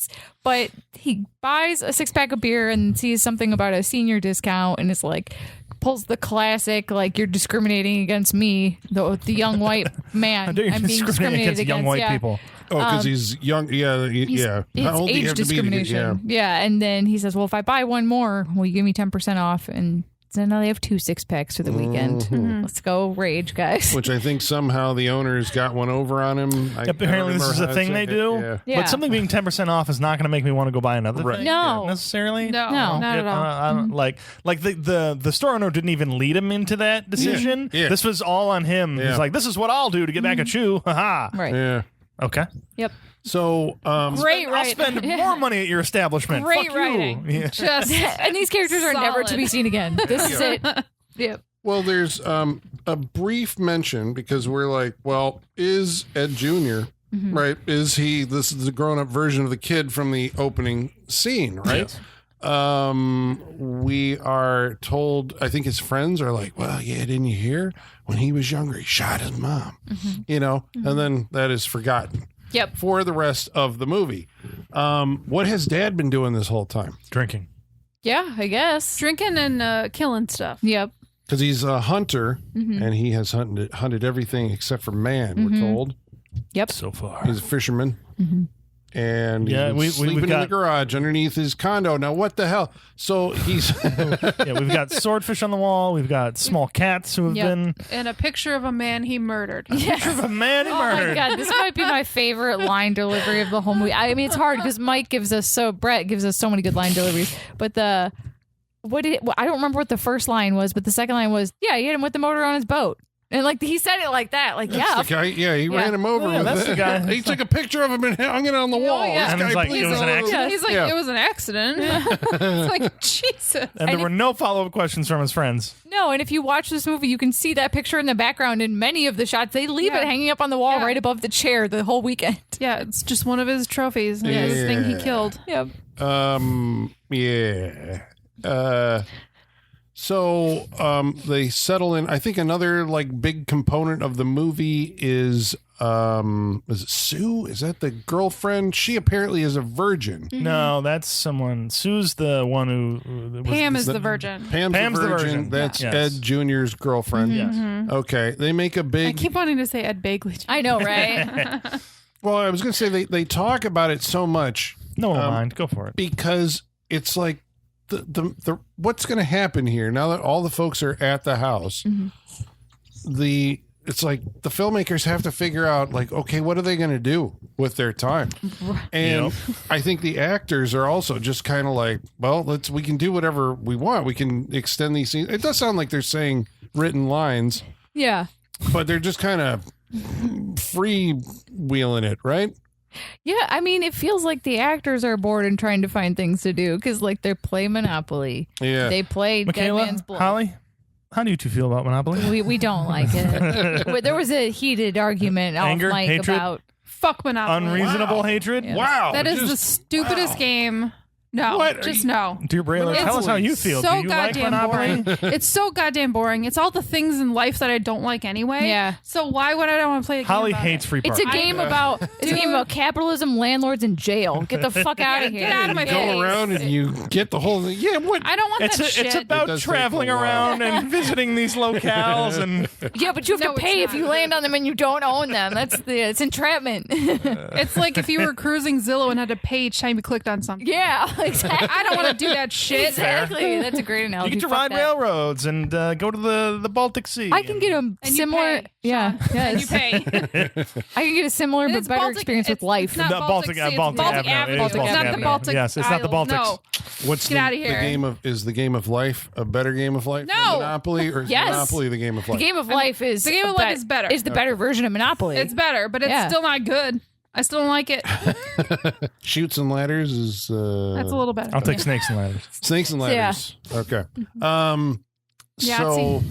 but he buys a 6-pack of beer and sees something about a senior discount and it's like, pulls the classic, like, you're discriminating against me, the young white man. How dare you I'm being discriminate discriminated against young white people? Oh, because he's young. Yeah, yeah. It's How old do you age have to be to get- discrimination. Yeah. And then he says, well, if I buy one more, will you give me 10% off? And so now they have 2 6-packs for the weekend. Mm-hmm. Let's go rage, guys. Which I think somehow the owners got one over on him. Apparently, this is a thing they do. Yeah. Yeah. But something being 10% off is not going to make me want to go buy another Right. thing. No. necessarily. No, No. not at all. I don't, like the store owner didn't even lead him into that decision. Yeah. This was all on him. Yeah. He's like, "This is what I'll do to get back at you." Haha. Right. Yeah. Okay. Yep. So, Great I'll writing. spend more money at your establishment. Great Fuck writing. you. Yeah. Just And these characters are never to Solid. be seen again. This is it. Yep. well, there's a brief mention because we're like, well, is Ed Jr. Right? Is he? This is the grown-up version of the kid from the opening scene, right? We are told. I think his friends are like, well, yeah, didn't you hear when he was younger, he shot his mom, you know, and then that is forgotten. Yep. For the rest of the movie. What has Dad been doing this whole time? Drinking. Yeah, I guess. drinking and killing stuff. Yep. Because he's a hunter and he has hunted everything except for man, we're told. Yep. So far. He's a fisherman. And Yeah, he's we've sleeping in the got- garage underneath his condo. Now, what the hell? So he's. Yeah, we've got swordfish on the wall. We've got small cats who have Yep. been And a picture of a man he murdered. a man Oh my murdered. god, this might be my favorite line delivery of the whole movie. I mean, it's hard because Brett gives us so many good line deliveries. But I don't remember what the first line was, but the second line was, yeah, he hit him with the motor on his boat. And like he said it like that, like That's the guy. Yeah, he ran him over Yeah, with that's it. the guy. He took a picture of him and hung it on the wall. yeah. This And guy it's like, bleeds it was all an over. accident? He's like, Yeah. it was an accident. It's like, Jesus. And there were no follow-up questions from his friends. No, and if you watch this movie, you can see that picture in the background in many of the shots. They leave Yeah. it hanging up on the wall Yeah. right above the chair the whole weekend. Yeah, it's just one of his trophies. Yeah. This thing he Yeah. killed. Yep. Yeah. So they settle in. I think another like big component of the movie is it Sue? Is that the girlfriend? She apparently is a virgin. No, that's someone. Sue's the one who was Pam is the virgin. Pam's the virgin. That's Yes. Ed Jr.'s girlfriend. Yes. Okay. They make a I big. keep wanting to say Ed Begley. I know, right? Well, I was going to say they talk about it so much No one will mind. Go for it. because it's like the what's going to happen here now that all the folks are at the house. It's like the filmmakers have to figure out like, okay, what are they going to do with their time? And Yep. I think the actors are also just kind of like, well, we can do whatever we want. We can extend these scenes. It does sound like they're saying written lines, Yeah. but they're just kind of freewheeling it, right? Yeah, I mean, it feels like the actors are bored and trying to find things to do because, like, they play Monopoly. Yeah. They play Dead Michaela, Man's Bluff. Holly, how do you two feel about Monopoly? We don't like it. But there was a heated argument off Anger? mic Hatred? about. Fuck Monopoly. Unreasonable Wow. hatred? Yeah. Wow. That is the just- stupidest wow. game. No, What are just you- no. Dear Braylon, tell us how you feel. So do you like goddamn Monopoly? boring. It's so goddamn boring. It's all the things in life that I don't like anyway. Yeah. So why would I want to play a game Holly about hates it? free It's parking. a game about capitalism, landlords, and jail. Get the fuck out of here. Get out of my You face. go around and you get the whole thing. Yeah, what? I don't want that shit. It's It about does take traveling a while. around and visiting these locales and Yeah, but you have No, to it's pay if not. you land on them and you don't own them. It's entrapment. It's like if you were cruising Zillow and had to pay each time you clicked on something. Yeah, exactly. I don't want to do that shit. Exactly. That's a great analogy. You get to Fuck ride that. railroads and go to the Baltic Sea. I can get a And similar. you pay, Yeah. Sean. And you Yes. pay. I can get a similar but It's better Baltic- experience with it's life. not The Baltic Sea, it's Baltic Avenue. Avenue. It is It's not Baltic the Avenue. Baltic Yes, it's not the Isles. Baltics. No. What's Get outta here. Is the game of life a better game of life No. than Monopoly, or is Yes. Monopoly the game of The life? game of life is the game of life is better. Is the better version of Monopoly. It's better, but it's Yeah. still not good. I still don't like it. Shoots and ladders is That's a little better. I'll take snakes and ladders. snakes and ladders. Okay. So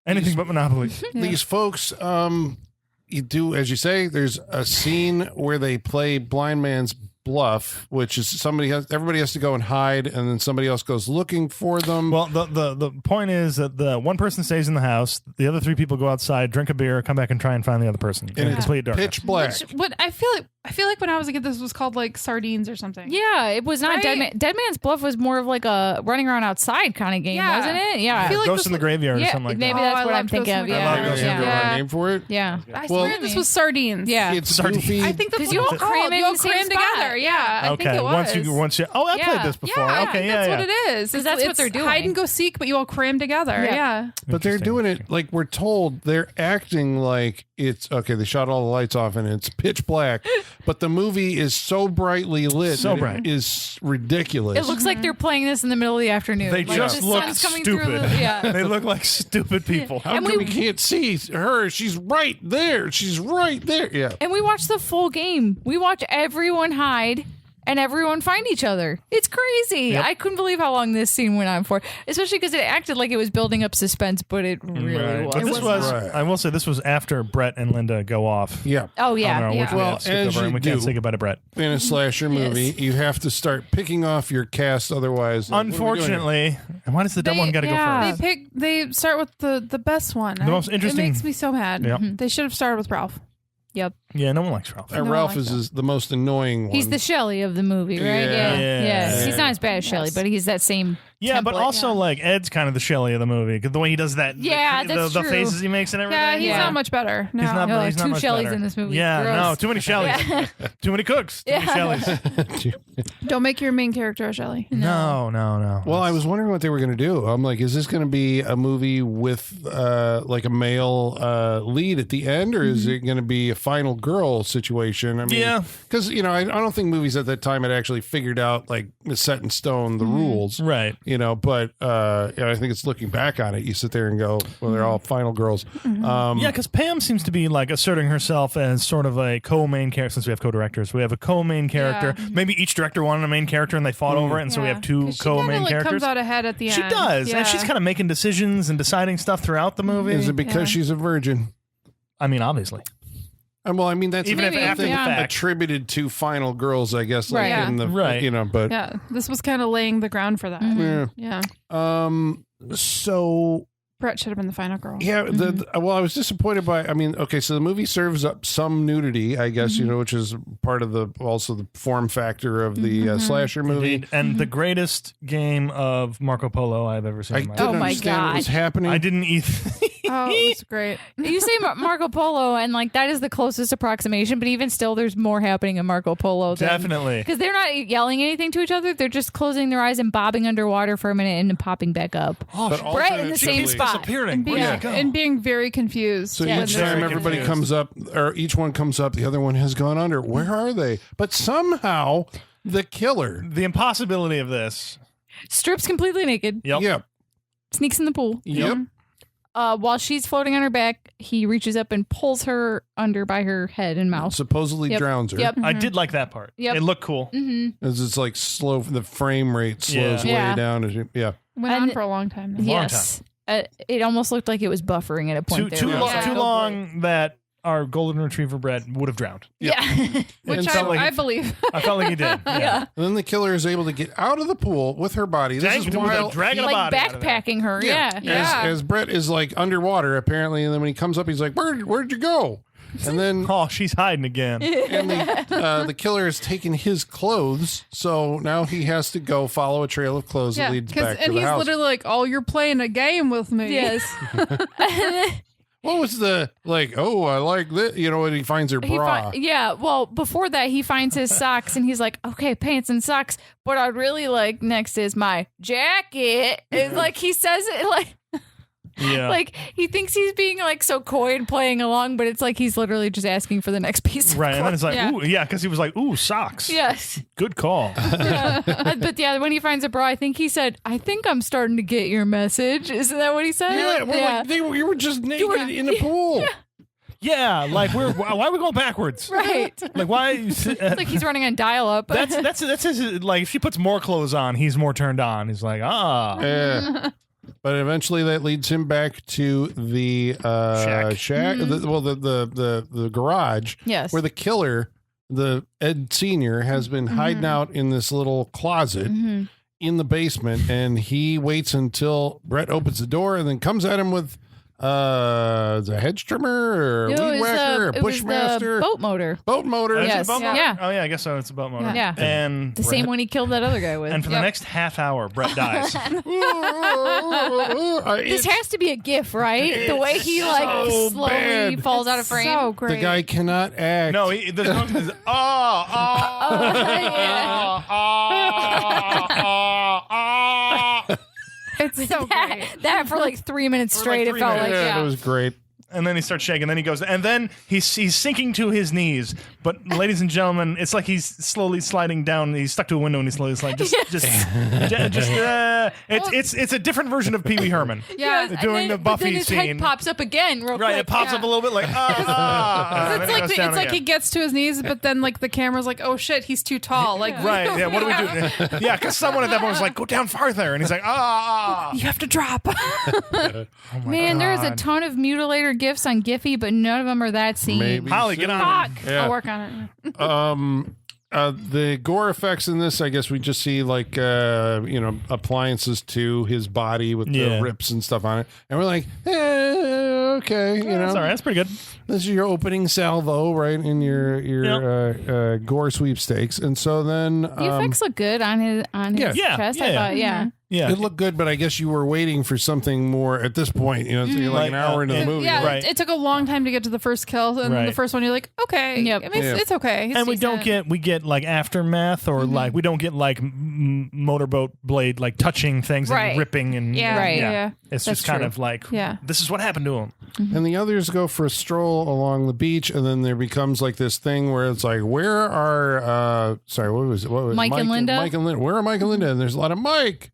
Anything but Monopoly. these folks, you do, as you say, there's a scene where they play blind man's bluff, which is everybody has to go and hide, and then somebody else goes looking for them. Well, the point is that the one person stays in the house, the other three people go outside, drink a beer, come back and try and find the other person in it's complete darkness. pitch black. What I feel like when I was a kid, this was called like sardines or something. Yeah, it was not Right? Dead Man's Bluff was more of like a running around outside kind of game, Yeah. wasn't it? Yeah. I feel like Ghost this in the was- Graveyard or yeah, something like maybe that. that's I what I'm loved Ghost thinking in of. the I Yeah. love Graveyard. Ghost in the yeah. Graveyard. Name for it. Yeah. I Well- swear this was sardines. Yeah. It's Sardines. goofy. I think that's 'Cause what you it all was cram called. in You all the same crammed spot. together. Yeah, I Okay, think it was. once you I Yeah. played this before. Yeah, I okay, think yeah, that's yeah. what it is. 'Cause that's what they're doing. Hide and go seek, but you all cram together. Yeah. Yeah. But they're doing it like we're told. They're acting like it's okay. They shut all the lights off and it's pitch black, but the movie is so brightly lit. So that bright. It is ridiculous. It looks like they're playing this in the middle of the afternoon. They Like, just the look sun's coming through stupid. yeah. They look like stupid people. How come we can't see her? She's right there. She's right there. Yeah. And we watch the full game. We watch everyone hide and everyone find each other. It's crazy. Yep. I couldn't believe how long this scene went on for, especially because it acted like it was building up suspense, but it really Right. was. But this was, Right. I will say, this was after Brett and Linda go off. Yeah. Oh I yeah, don't know yeah. which way Well, that skipped as over, and you we can't do. say goodbye to Brett. In a slasher movie, you have to start picking off your cast. Otherwise, like, what are we doing here? Unfortunately, and why does the dumb one got to yeah. go first? They start with the best one. The most interesting- It makes me so mad. Yep. They should have started with Ralph. Yep. Yeah, no one likes Ralph. And No, Ralph I like is the most annoying one. He's the Shelley of the movie, right? Yeah. Yeah. He's not as bad as Shelley, but he's that same. Yeah, but template. also like Ed's kind of the Shelley of the movie. 'Cause the way he does that, Yeah, that's the true. faces he makes and everything. Yeah, he's Yeah. not much better. No. He's not, No, he's not two much Shelleys better. in this movie. Yeah, Gross. no, too many Shelleys. Too many cooks. Too many Shelleys. Don't make your main character a Shelley. No. Well, I was wondering what they were going to do. I'm like, is this going to be a movie with like a male lead at the end, or is it going to be a final girl situation? I mean, Yeah. because I don't think movies at that time had actually figured out like set in stone the rules, Right. But I think it's looking back on it. You sit there and go, well, they're all final girls. Yeah, because Pam seems to be like asserting herself as sort of a co-main character. Since we have co-directors, we have a co-main character. Yeah. Maybe each director wanted a main character, and they fought over it, and so we have two 'Cause she co-main kinda, like, characters. comes out ahead at the She end. does, Yeah. and she's kind of making decisions and deciding stuff throughout the movie. Is it because Yeah. she's a virgin? I mean, obviously, Well, I mean that's even if Maybe, after the yeah. fact. attributed to final girls, I guess. Like Right. in the Right. but Yeah, this was kind of laying the ground for that. yeah. Yeah, So Brett should have been the final girl. yeah, well, I was disappointed by. I mean, okay, so the movie serves up some nudity, I guess, which is part of the form factor of the slasher movie. Indeed. And the greatest game of Marco Polo I've ever seen I in my didn't life. Oh my understand what God. was happening. I didn't either. Oh, it was great. You say Marco Polo, and like that is the closest approximation, but even still, there's more happening in Marco Polo. Definitely. Because they're not yelling anything to each other. They're just closing their eyes and bobbing underwater for a minute and then popping back up. But Right in the same alternatively- spot. Disappearing. Being, Where'd she go? and being very confused. So Yeah. each Very time everybody confused. comes up, or each one comes up, the other one has gone under. Where are they? But somehow the killer. The impossibility of this. Strips completely naked, Yep. Yep. sneaks in the pool. Yep. While she's floating on her back, he reaches up and pulls her under by her head and mouth. Supposedly Yep. drowns her. Yep. I did like that part. Yep. It looked cool. As it's like slow, the frame rate slows way Yeah. down. As you, yeah. Went on And- for a long time. Now. Yes. It almost looked like it was buffering at a point there. Too, where I was like, too "Oh, boy." long that our golden retriever Brett would have drowned. Yeah. Which And I, so, like, I believe. I felt like he did. Yeah. And then the killer is able to get out of the pool with her body. This is while dragging a Like body out of there. backpacking her. Yeah. Yeah. As Brett is like underwater apparently, and then when he comes up, he's like, "Where'd you go?" And then Oh, she's hiding again. and the killer has taken his clothes, so now he has to go follow a trail of clothes that Yeah, leads back to and the he's house. literally like, "Oh, you're playing a game with me." Yes. What was the oh, I like this, and he finds her bra. Well, before that, he finds his socks and he's like, okay, pants and socks. What I'd really like next is my jacket. It's like he says it like. Yeah. Like he thinks he's being like so coy and playing along, but it's like he's literally just asking for the next piece of Right, and then it's like, Yeah. ooh, yeah, because he was like, ooh, socks. Yes. Good call. But yeah, when he finds a bra, I think he said, I think I'm starting to get your message. Isn't that what he said? Yeah, like you were just naked in the pool. Yeah, like why are we going backwards? Right. Like why? It's like he's running on dial-up. That's his, like if she puts more clothes on, he's more turned on. He's like, Yeah. But eventually that leads him back to the shack. The garage. Yes. Where the killer, the Ed Sr., has been hiding out in this little closet in the basement, and he waits until Brett opens the door and then comes at him with the hedge trimmer or a weed whacker or a bushmaster. Boat motor. Boat motor. is it a Yes. boat motor? Yeah. Oh yeah, I guess so. It's a boat motor. Yeah. And The same one he killed that other guy with. And for the next half hour, Brett dies. This has to be a gif, right? The way he like so slowly bad. falls out of frame. So great. The guy cannot act. No, there's no. It's so great. that for like 3 minutes straight, it 3 felt minutes. like, yeah, it was great. And then he starts shaking. Then he goes, and then he's sinking to his knees. But ladies and gentlemen, it's like he's slowly sliding down. He's stuck to a window, and he's slowly like it's a different version of Pee Wee Herman. Yeah. And doing the but Buffy then his scene. head pops up again real Right, quick. it pops up a little bit like and then It's it like goes down he again. gets to his knees, but then like the camera's like, oh shit, he's too tall. Like Right, yeah. What do we do? Yeah, because someone at that point was like, "Go down farther," and he's like, you have to drop. Man, there's a ton of Mutilator gifs on Giphy, but none of them are that scene. Maybe Holly, get on. Fuck. Yeah. I'll work on it. The gore effects in this, I guess we just see like appliances to his body with the Yeah. rips and stuff on it, and we're like, okay, That's all right. That's pretty good. this is your opening salvo, right, in your gore sweepstakes, and so then The effects look good on his Yeah. chest. Yeah, I yeah. thought, yeah. Yeah. it looked good, but I guess you were waiting for something more at this point. So you're like an hour into the movie. Yeah, Right. it took a long time to get to the first kill, and Right. the first one you're like, okay, Yep. I mean, it's okay. It's And we decent. get like aftermath or like we don't get like motorboat blade like touching things Right. and ripping and Yeah, Right. yeah. It's That's just kind true. of like Yeah. this is what happened to him. And the others go for a stroll along the beach, and then there becomes like this thing where it's like, where are what was it? What was Mike and Linda? Mike and Linda. Where are Mike and Linda? And there's a lot of Mike,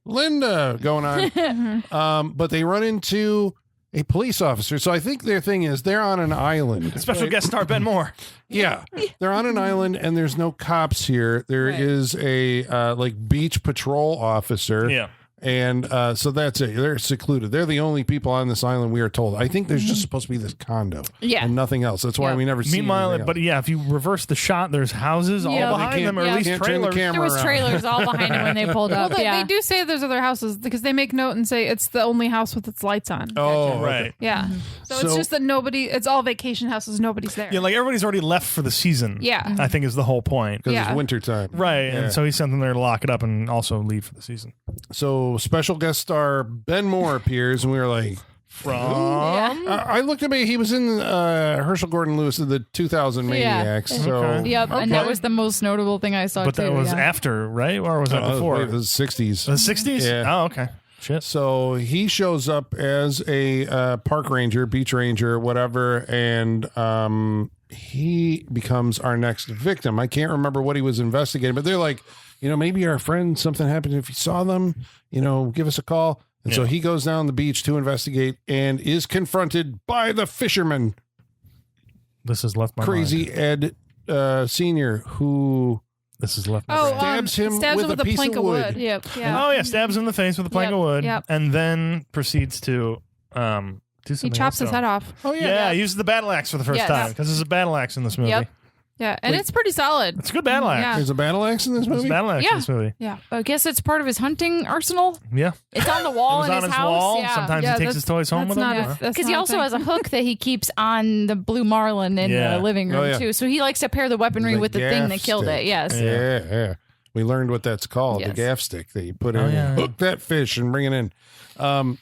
Linda going on. But they run into a police officer. So I think their thing is they're on an island. Special guest star Ben Moore. Yeah. They're on an island and there's no cops here. There is a like beach patrol officer. Yeah. And so that's it. They're secluded. They're the only people on this island, we are told. I think there's just supposed to be this condo. Yeah. And nothing else. That's why Yeah. we never see Meanwhile, anything but else. yeah, if you reverse the shot, there's houses all Yeah. behind them, or yeah. at least Can't turn the trailers. camera There was around. trailers all behind him when they pulled Well, up. they yeah. do say there's other houses because they make note and say it's the only house with its lights on. Oh, Right. Yeah. So it's So- just that it's all vacation houses. Nobody's there. Yeah, like everybody's already left for the season. Yeah. I think is the whole point. Because Yeah. it's wintertime. Right, Yeah. and so he sent them there to lock it up and also leave for the season. So special guest star Ben Moore appears, and we were like, From I looked at me. He was in Herschel Gordon Lewis of the 2000 Maniacs. So Okay. Yep, and that was the most notable thing I saw. but that too, was yeah. after, right? Or was that before? It was 60s. The 60s? Yeah. Oh, okay. Shit. So he shows up as a park ranger, beach ranger, whatever, and he becomes our next victim. I can't remember what he was investigating, but they're like, maybe our friend, something happened. If you saw them, give us a call. And so he goes down the beach to investigate and is confronted by the fisherman, This has left my Crazy mind. Ed Sr., who This has left my Oh, brain. Stabs him stabs with him with a a piece plank of of wood. wood. Yep. Yeah. Oh, yeah, stabs him in the face with a plank Yep, of wood yep. and then proceeds to do something He chops else his to him. head off. Oh, Yeah, he uses the battle axe for the first Yes. time because there's a battle axe in this movie. Yep. Yeah, and it's pretty solid. It's a good battle axe. Yeah. There's a battle axe in this There's a movie? battle axe Yeah. in this movie. Yeah. I guess it's part of his hunting arsenal. Yeah. It's on the It wall was in on his his house. wall. Yeah. Sometimes Yeah, he takes his toys home with him. not a- Yeah. that's Because he not a also thing. has a hook that he keeps on the Blue Marlin in Yeah. the living room Oh, yeah. too. So he likes to pair the weaponry The with the thing gaff that killed stick. it. Yes. Yeah. We learned what that's called, the Yes. gaff stick that you put in. Oh, yeah. Hook that fish and bring it in.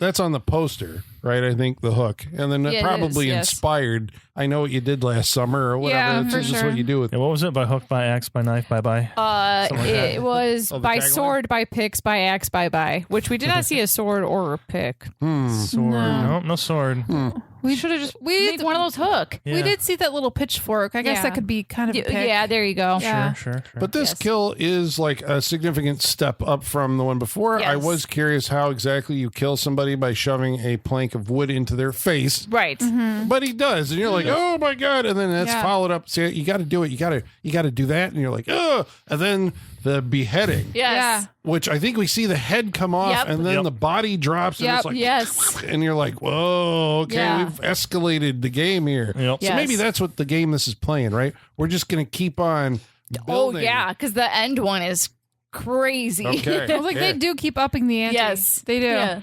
That's on the poster. right? I think the hook. And then Yeah, it it probably is, yes. inspired I Know What You Did Last Summer or whatever. Yeah, It's for just sure. what you do with Yeah, what was it? By hook, by axe, by knife, by Something like that. It was Oh, the by tagline? sword, by picks, by axe, by, which we did not see a sword or a pick. Sword. No. No sword. We should have just Made one of those hook. Yeah. We did see that little pitchfork. I guess Yeah. that could be kind of a pick. Yeah, there you go. Yeah. Sure. But this Yes. kill is like a significant step up from the one before. I Yes. was curious how exactly you kill somebody by shoving a plank of wood into their face. Right. But he does, and you're like, "Oh my god!" And then that's Yeah. followed up. See, you got to do it. You got to do that, and you're like, "Oh!" And then the beheading, Yes. which I think we see the head come off, Yep. and then Yep. the body drops, and Yep. it's like, Yes. and you're like, "Whoa, okay, Yeah. we've escalated the game here." Yep. So Yes. maybe that's what the game this is playing, right? We're just gonna keep on Oh building. yeah, because the end one is crazy. Okay. I was like, they do keep upping the ante. Yes, they do. Yeah.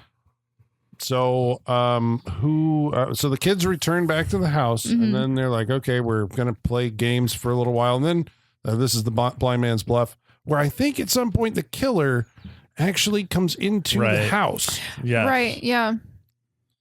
So, so the kids return back to the house, Mm-hmm. and then they're like, "Okay, we're gonna play games for a little while." And then this is the blind man's bluff, where I think at some point the killer actually comes into the Right. house. Yeah. Right. Yeah.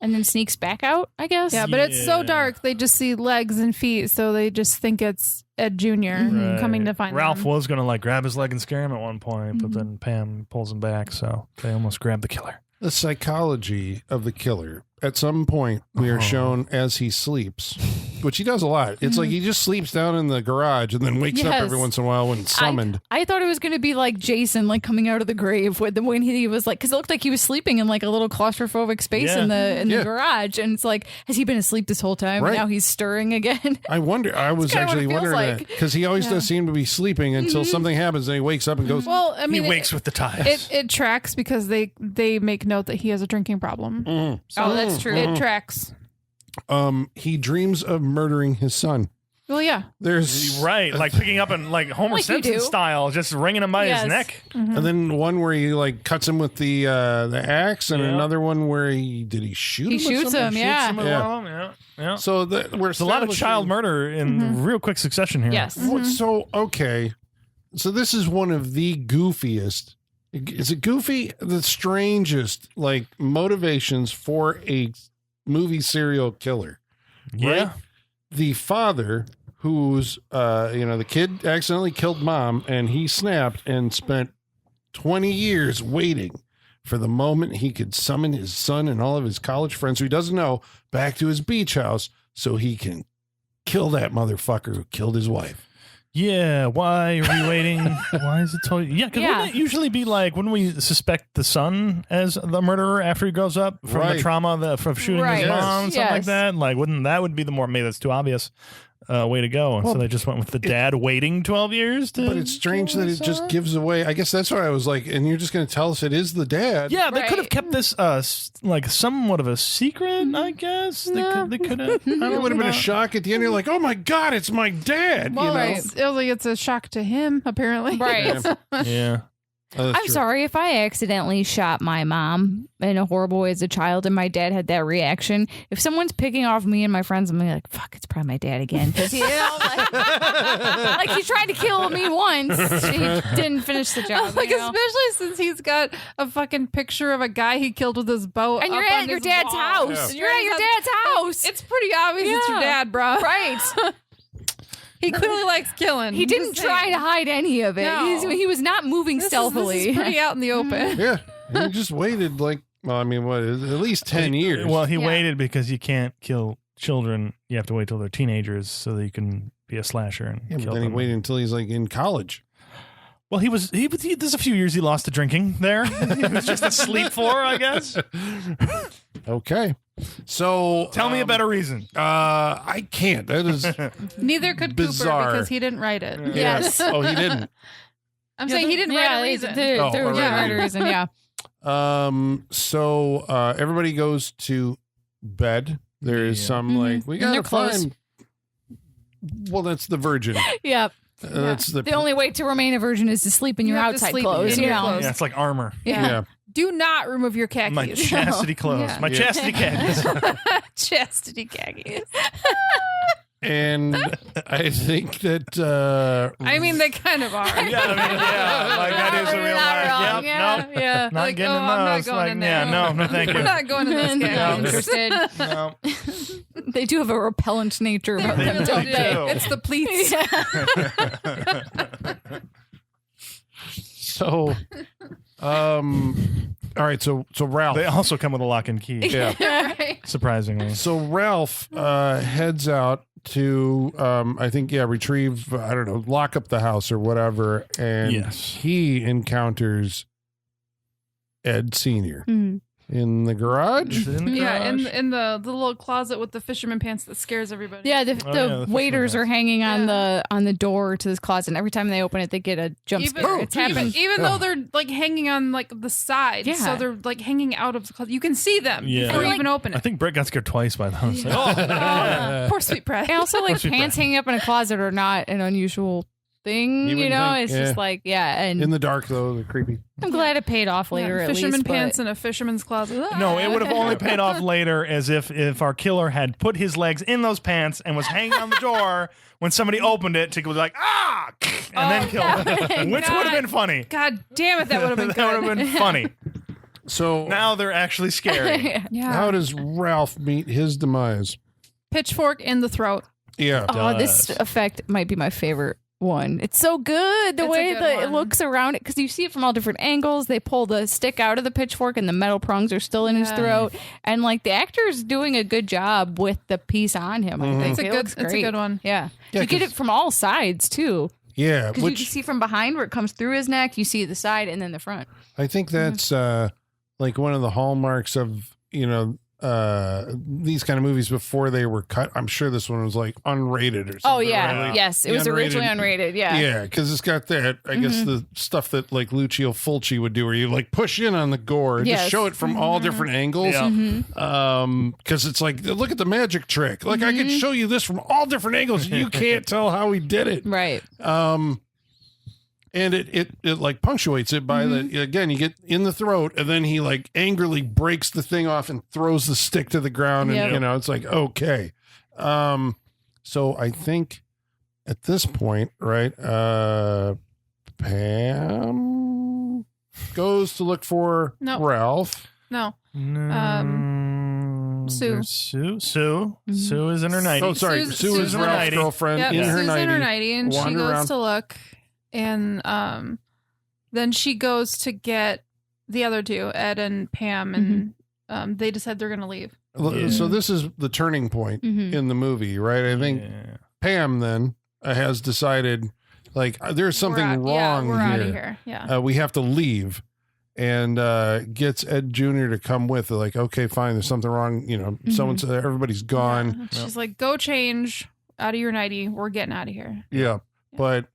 And then sneaks back out, I guess. Yeah. But it's so Yeah. dark. They just see legs and feet, so they just think it's Ed Jr. Right. coming to find Ralph them. was going to like grab his leg and scare him at one point, but then Pam pulls him back, so they almost grab the killer. The psychology of the killer. At some point, we are shown as he sleeps, which he does a lot. It's like he just sleeps down in the garage and then wakes up Yes. every once in a while when summoned. I thought it was going to be like Jason, like coming out of the grave with the when he was like, because it looked like he was sleeping in like a little claustrophobic space Yeah. in the Yeah. garage, and it's like, has he been asleep this whole time? Right. And now he's stirring again. I wonder. I was kinda what actually it feels wondering like. that because he always does seem to be sleeping until something happens and he wakes up and goes, Well, I mean, he wakes with the tides. it tracks because they make note that he has a drinking problem. Oh, that's true. It tracks. he dreams of murdering his son. Well, yeah. There's Right, like picking up and like Homer Like you Simpson do. style, just wringing him by Yes. his neck. and then one where he like cuts him with the axe, and Yeah. another one where he shoot He him? with shoots something? him, yeah. Some of Yeah. them, yeah. So we're There's a lot of child murder in real quick succession here. Yes. So okay, so this is one of the goofiest. Is it goofy? The strangest like motivations for a movie serial killer. Yeah. Right? The father who's the kid accidentally killed mom and he snapped and spent 20 years waiting for the moment he could summon his son and all of his college friends who he doesn't know back to his beach house so he can kill that motherfucker who killed his wife. Yeah, why are we waiting? Why is it totally... Yeah, because Yeah. wouldn't it usually be like, wouldn't we suspect the son as the murderer after he grows up from Right. the trauma from shooting Right. his mom and Yes. something like Yes. that? Like, wouldn't that would be the more... Maybe that's too obvious way to go. And Well, so they just went with the dad waiting 12 years to... But it's strange kill that his it just son? gives away. I guess that's why I was like, and you're just going to tell us it is the dad. Yeah, they could have Right. kept this like somewhat of a secret, I guess. They could have... It would have been a shock at the end. You're like, oh my God, it's my dad. Well, you know? it's a shock to him, apparently. Right. Yeah. Oh, that's I'm true. sorry if I accidentally shot my mom in a horrible way as a child and my dad had that reaction. If someone's picking off me and my friends, I'm like, fuck, it's probably my dad again. 'Cause he, like he tried to kill me once. He didn't finish the job. Like, you know? especially since he's got a fucking picture of a guy he killed with his boat. And you're up at on your his dad's wall. house. Yeah. You're at your dad's house. It's pretty obvious it's your Yeah. dad, bro. Right. He clearly likes killing. He didn't try to hide any of it. No. He was not moving stealthily. This is pretty out in the open. Yeah. And he just waited like, well, I mean, what, at least 10 years. Well, he Yeah. waited because you can't kill children. You have to wait till they're teenagers so that you can be a slasher and yeah, but kill then he them. waited until he's like in college. Well, there's a few years he lost to drinking there. He was just asleep for, I guess. Okay. So Tell me a better reason. I can't. That is Neither could Bizarre. Cooper because he didn't write it. Yes. Oh, he didn't. I'm saying he didn't write a reason. There Oh, was right. a reason, yeah. So everybody goes to bed. There is Yeah. some like we And they're gotta close. find. Well, that's the virgin. Yep. That's the The only way to remain a virgin is to sleep in You your have to outside sleep clothes. in You your know. clothes. Yeah, it's like armor. yeah. Do not remove your khakis. My chastity clothes. Yeah. My Yeah. chastity khakis. Chastity khakis. And I think that I mean, they kind of are. Yeah, like that is a real life. wrong. Yep, nope. Yeah. Not Like, getting oh, in I'm not those. going Like, in yeah, there. no, thank you. We're not going to this Not game. interested. No. They do have a repellent nature about They them, really don't do. they? It's the pleats. so. All right, so Ralph. They also come with a lock and key. Yeah. Right. Surprisingly. So Ralph heads out to, I think, retrieve, I don't know, lock up the house or whatever. And Yes. he encounters Ed Sr. Mhm. in the garage. Is it in the Yeah, garage? in the little closet with the fisherman pants that scares everybody. Yeah, the Oh, yeah, the waiters fisherman are hanging on Yeah. the door to this closet. And every time they open it, they get a jump Even, scare. It's happened. even though they're like hanging on like the side, Yeah. so they're like hanging out of the closet. You can see them Yeah. before you Like- even open I it. think Brett got scared twice by those. Like, oh, Poor sweet Brett. And also, like, Sweet pants Brett. hanging up in a closet are not an unusual thing, You you wouldn't know? think, It's yeah. just like, and In the dark, though, they're creepy. I'm glad it paid off later at fisherman least. but- pants in a fisherman's closet. No, it would have only paid off later as if our killer had put his legs in those pants and was hanging on the door when somebody opened it to go like, and then kill them. Which would have been funny. God damn it, that would have been That good. would have been funny. So Now they're actually scary. Yeah. how does Ralph meet his demise? Pitchfork in the throat. Yeah. Oh, this effect might be my favorite one. It's so good. The It's a way good that it one. looks around it, because you see it from all different angles. They pull the stick out of the pitchfork and the metal prongs are still in his Yeah. throat. And like the actor's doing a good job with the piece on him. I think It's a it good- looks it's a great. good one. Yeah. Yeah, You get 'cause- it from all sides too. Yeah, Because you can which see from behind where it comes through his neck, you see the side and then the front. I think that's like one of the hallmarks of, these kind of movies before they were cut. I'm sure this one was like unrated or something. Oh yeah, right? Like, yes, it the was originally unrated. Yeah, Yeah, because it's got that, I guess, the stuff that like Lucio Fulci would do where you like push in on the gore, just Yes. show it from all different angles. Yeah. Because it's like, look at the magic trick. Like I could show you this from all different angles. You can't tell how he did it. right. And it like punctuates it by the, again, you get in the throat and then he like angrily breaks the thing off and throws the stick to the ground. And, Yep. it's like, okay. So I think at this point, right, Pam goes to look for No. Ralph. No. Sue. There's Sue. Sue is in her 90s. Oh, sorry. Sue's- Sue Sue's is in her Ralph's 90. girlfriend Yep, in her Sue's 90. in her 90, and she wander goes around. to look, and then she goes to get the other two, Ed and Pam, and they decide they're going to leave. Yeah. So this is the turning point Mhm. in the movie, right? I think Yeah. Pam then has decided, like, there's something wrong we're here. out of here. Yeah. We have to leave, and gets Ed Jr. to come with. Like, okay, fine. There's something wrong. Someone's everybody's gone. Yeah. She's like, go change out of your 90. We're getting out of here. Yeah, but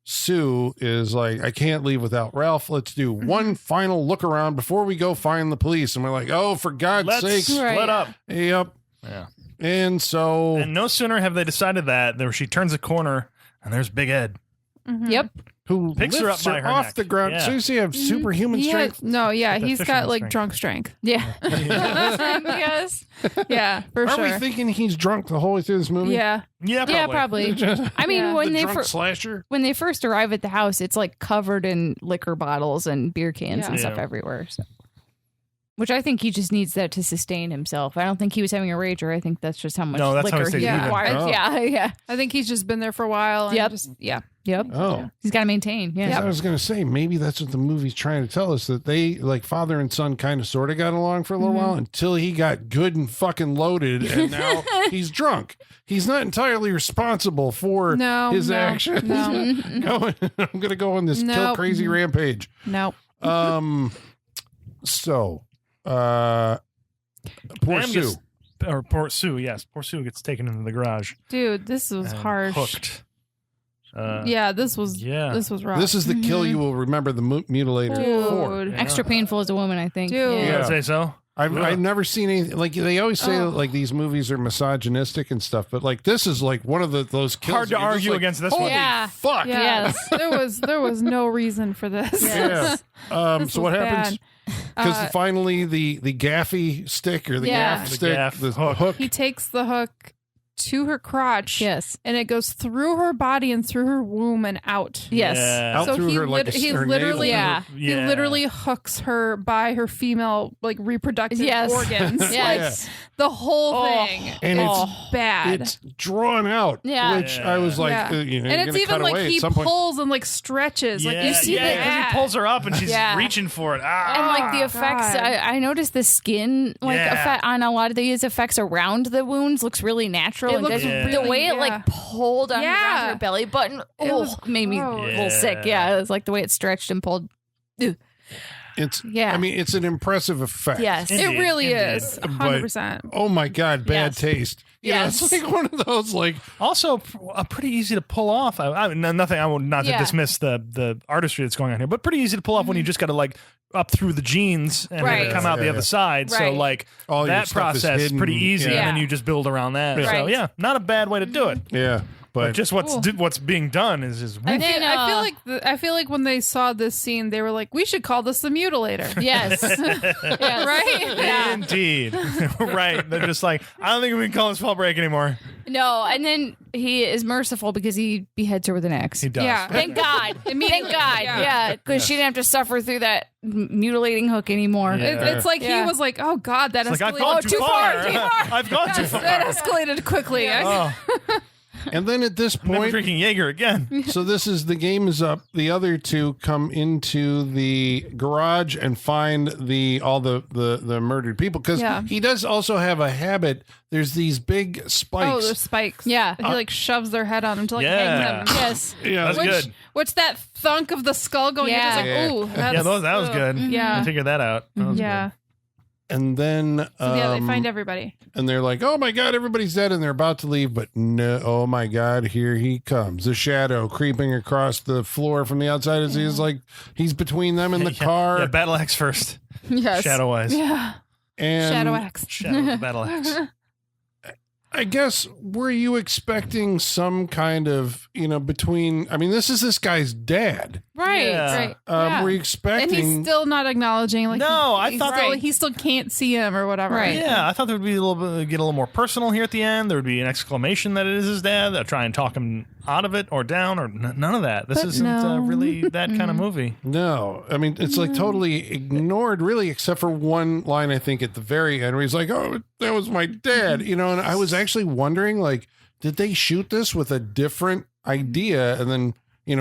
Sue is like, I can't leave without Ralph. Let's do one final look around before we go find the police. And we're like, oh, for God's Let's sakes. Right. split up. Yep. Yeah. And so And no sooner have they decided that, there she turns a corner and there's Big Ed. Mhm. Yep. who Picks her lifts up by her off neck. the ground. Yeah. So you see, have superhuman He had- strength. no, yeah, Got that he's got fisherman like strength. drunk strength. Yeah. yes. Yeah, for Are sure. we thinking he's drunk the whole way through this movie? Yeah. Yeah, probably. Yeah, probably. I mean, Yeah. when the they drunk slasher. when they first arrive at the house, it's like covered in liquor bottles and beer cans and Yeah. stuff Yeah. everywhere. So. Which I think he just needs that to sustain himself. I don't think he was having a rager. I think that's just how much No, that's how he liquor stays he even. requires. Oh. Yeah. I think he's just been there for a while. And Yep. just, yeah. Yep. Oh. He's got to maintain. Yeah. I was going to say, maybe that's what the movie's trying to tell us, that they, like, father and son kind of sort of got along for a little while until he got good and fucking loaded, and now he's drunk. He's not entirely responsible for No. his no, actions. No. I'm going to go on this kill Nope. crazy rampage. No. So, poor Pam Sue. gets- or poor Sue, yes. Poor Sue gets taken into the garage. Dude, this was and harsh. Hooked. Yeah, this was rough. This is the kill you will remember the mutilator for. Dude. Extra painful as a woman, I think. Dude. Yeah. I'd say so. I've never seen anything like, they always say Oh. like these movies are misogynistic and stuff, but like this is like one of those kills. Hard to that you're just argue like, against this holy one. Yeah. fuck. Yeah. Yes. there was no reason for this. Yeah. This So what was happens? bad. Because finally the gaffy stick or the Yeah. gaff The stick, gaff the hook. hook. He takes the hook to her crotch. Yes. And it goes through her body and through her womb and out. Yes. Yeah. Out through her, like, he her literally, navel. he literally hooks her by her female like reproductive organs. Yes. Like, the whole thing. And it's bad. It's drawn out, Yeah. which I was like, you know, and you're it's gonna even cut like away he at some point. pulls and like stretches. Like you see because that. he pulls her up and she's Yeah. reaching for it. And like the effects, God. I noticed the skin effect on a lot of these effects around the wounds looks really natural. It And looks the really- way it yeah. like pulled on around her belly button, made me a little sick. Yeah, it was like the way it stretched and pulled. Ugh. It's Yeah. I mean, it's an impressive effect. Yes. It really Indeed. is. 100%. Oh my God, bad Yes. taste. You know, Yes. it's like one of those like Also, pretty easy to pull off. Nothing. I will not to Yeah. dismiss the artistry that's going on here, but pretty easy to pull off when you just got to like up through the jeans and Right. then come out the other side. So Right. like all your that stuff is process hidden. pretty easy, Yeah. and then you just build around that. Yeah. So Right. yeah, not a bad way to do it. yeah, But but just what's being done is I And feel, then, I feel like when they saw this scene, they were like, "We should call this the Mutilator." Yes. Yes. Right? Yeah. indeed right. They're just like, I don't think we can call this fall break anymore. No, and then he is merciful because he beheads her with an axe. He does. Yeah. Thank God. Thank Immediately, God. yeah. Yeah, because she didn't have to suffer through that mutilating hook anymore. Yeah. It's like Yeah. he was like, "Oh God, that It's like I've escalated gone too far. too far. I've gone too That far. escalated quickly." Oh, and then at this never point, drinking Jaeger again. so this is the game is up. The other two come into the garage and find all the murdered people because Yeah. he does also have a habit. There's these big Oh, spikes. there's spikes. Yeah. He like shoves their head on them to like Yeah. hang them. Yes. yeah, That's Which, good. what's that thunk of the skull going? Yeah. You're just like, ooh, that's, Yeah, that was ugh. good. Yeah. I figured that out. That was Yeah. and then So yeah, they find everybody. and they're like, "Oh my God, everybody's dead!" And they're about to leave, but no, oh my God, here he comes, the shadow creeping across the floor from the outside as he's like he's between them and the Yeah, car. Yeah, battle axe first. Yes. Shadow wise. Yeah. and Shadow axe. Shadow battle axe. I guess, were you expecting some kind of, between, I mean, this is this guy's dad. Right. Yeah. Right. Yeah. Were you And expecting? he's still not acknowledging. Like, No, I he thought still, that- he still can't see him or whatever. Right. Yeah, I thought there would be a little bit, get a little more personal here at the end. There would be an exclamation that it is his dad. They'll try and talk him out of it or down or none of that. This But isn't no. really that kind of movie. No, I mean, it's like totally ignored, really, except for one line, I think, at the very end where he's like, "Oh, that was my dad," and I was actually wondering, like, did they shoot this with a different idea and then,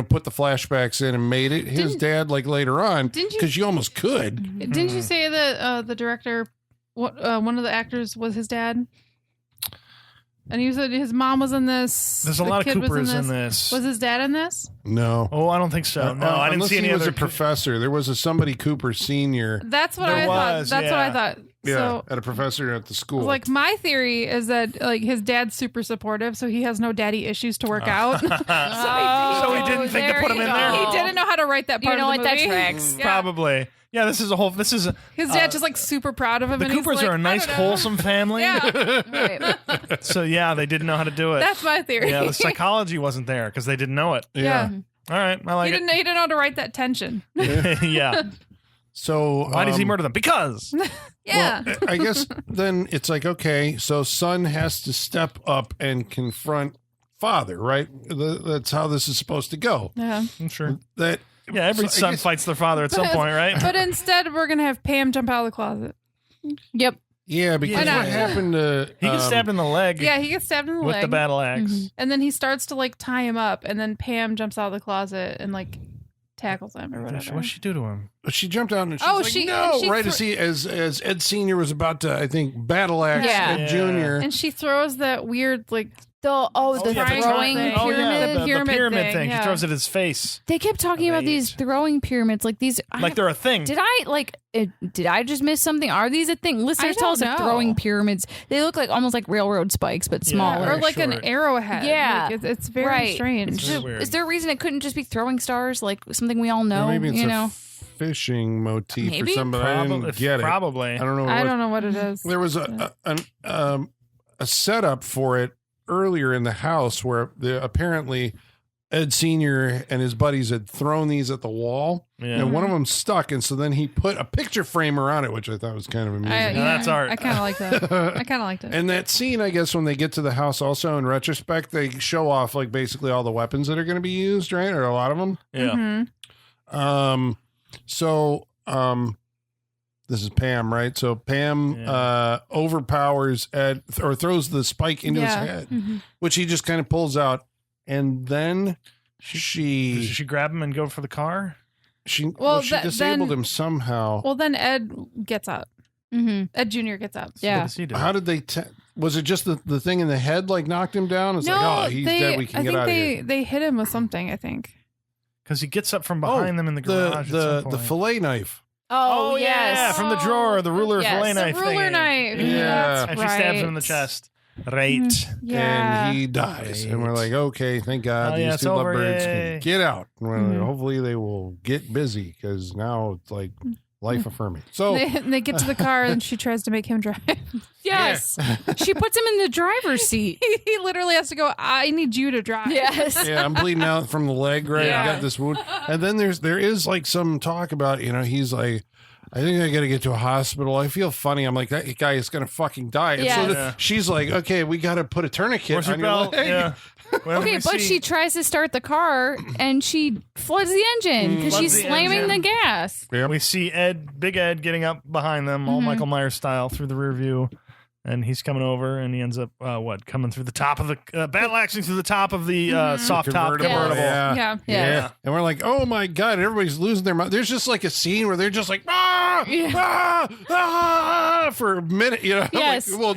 put the flashbacks in and made it his dad, like, later on? Didn't you- Because you almost could. Didn't you say that the director, one of the actors was his dad? And he said his mom was in this. There's a the lot of kid was Coopers in this. Was his dad in this? No. Oh, I don't think so. No, I didn't Unless see any he was other a professor. There was a somebody Cooper Senior. That's what There I was, thought. That's what yeah. I thought. Yeah, So, at a professor at the school. like, my theory is that like his dad's super supportive, so he has no daddy issues to work out. So he didn't think to there put him you in there? go. He didn't know how to write that part. You know of the what? That movie. tracks. Yeah. Probably. Yeah, this is His dad's just like super proud of him. The and he's Coopers like, are a nice, I don't know. wholesome family. Yeah, Right. So yeah, they didn't know how to do it. that's my theory. Yeah, the psychology wasn't there because they didn't know it. yeah. All right, I like He didn't know how to write that tension. it. Yeah. So Why does he murder them? Because. Yeah. Well, I guess then it's like, okay, so son has to step up and confront father, right? That's how this is supposed to go. Yeah. I'm sure. That Yeah, every so I son guess- fights their father at some point, right? But instead, we're gonna have Pam jump out of the closet. Yep. Yeah, because Yeah. what happened to He gets stabbed in the leg Yeah, he gets stabbed in the with leg, the battle axe. and then he starts to like tie him up, and then Pam jumps out of the closet and like tackles him or whatever. What'd she do to him? She jumped out and she's Oh, like, she- no, and she right as Ed Senior was about to, I think, battle axe Yeah. Ed Junior. And she throws that weird like The yeah, throwing thing. Oh, yeah, pyramid. the Pyramid pyramid thing, thing. yeah. She throws it at his face. They kept talking about these throwing pyramids, like these. Like they're a thing. Did I just miss something? Are these a thing? Listeners, tell us don't if know. throwing pyramids. They look like almost like railroad spikes, but smaller. or like an short. arrowhead. Yeah. Like, it's very Right. strange. It's very weird. Is there a reason it couldn't just be throwing stars, like something we all know? Maybe it's you a know, fishing motif or Maybe. something. I didn't get it. Probably. I don't know. What I it was. don't know what it is. There was a setup for it earlier in the house where apparently Ed Sr. and his buddies had thrown these at the wall, and one of them stuck, and so then he put a picture frame around it, which I thought was kind of amusing. That's art. I kind of like that. I kind of liked it. And that scene, I guess, when they get to the house, also in retrospect, they show off like basically all the weapons that are going to be used, right, or a lot of them. Yeah. This is Pam, right? So Pam overpowers Ed or throws the spike into his head, which he just kind of pulls out. And then Does she grab him and go for the car? She disabled him somehow. Well, then Ed gets up. Ed Jr. gets up. Yeah. What does he do? How did they... was it just the thing in the head like knocked him down? It's like, oh, he's dead. We can get out of here. They hit him with something, I think. Because he gets up from behind them in the garage. The fillet knife. Oh, yeah, yes. from the drawer, the ruler fillet The knife thing. ruler knife. Yeah. That's And she stabs him in the chest. Right. Yeah. And he dies. And we're like, okay, thank God. Oh, These yeah, it's two over, lovebirds yay. can get out. And we're like, hopefully they will get busy because now it's like life affirming. So They get to the car and she tries to make him drive. Yes. She puts him in the driver's seat. He literally has to go, I need you to drive. Yes. yeah, I'm bleeding out from the leg, right? Yeah. I got this wound. And then there is like some talk about, he's like, I think I got to get to a hospital. I feel funny. I'm like, that guy is going to fucking die. And so Yeah. she's like, okay, we got to put a tourniquet Where's your on your belt? leg. Yeah. Well, Okay, we but see- she tries to start the car and she floods the engine because Floods she's the slamming engine. the gas. Yep. We see Big Ed getting up behind them, all Michael Myers style, through the rear view. And he's coming over, and he ends up, coming through the top of the, battle axing through the top of the soft top convertible. Yeah. Yeah. And we're like, oh my God, everybody's losing their mind. There's just like a scene where they're just like, for a minute, I'm Yes. like, well,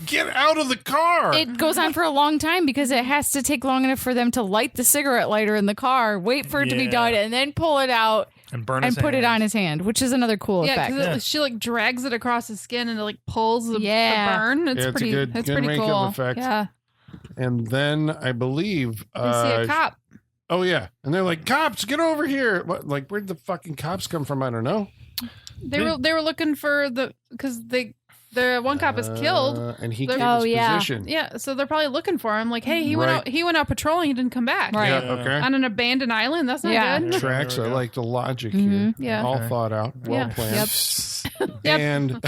get out of the car. It goes on for a long time because it has to take long enough for them to light the cigarette lighter in the car, wait for it to be Yeah. done, and then pull it out And burn and his put it hand. on his hand, which is another cool effect. because she like drags it across his skin and it like pulls the burn. It's Yeah, it's a pretty. good it's pretty makeup cool. effect. Yeah, And then I believe they see a cop. Oh yeah, and they're like, "Cops, get over here!" What? Like, where'd the fucking cops come from? I don't know. They were looking for because the one cop is killed. and he They're- gave Oh, his yeah. position. Yeah, so they're probably looking for him. Like, hey, he Right. went out patrolling. He didn't come back. Right. Yeah, okay. On an abandoned island. That's not Yeah. good. Tracks. There I we go. like the logic here. Yeah. All Okay. thought out, well Yeah. planned. Yep. And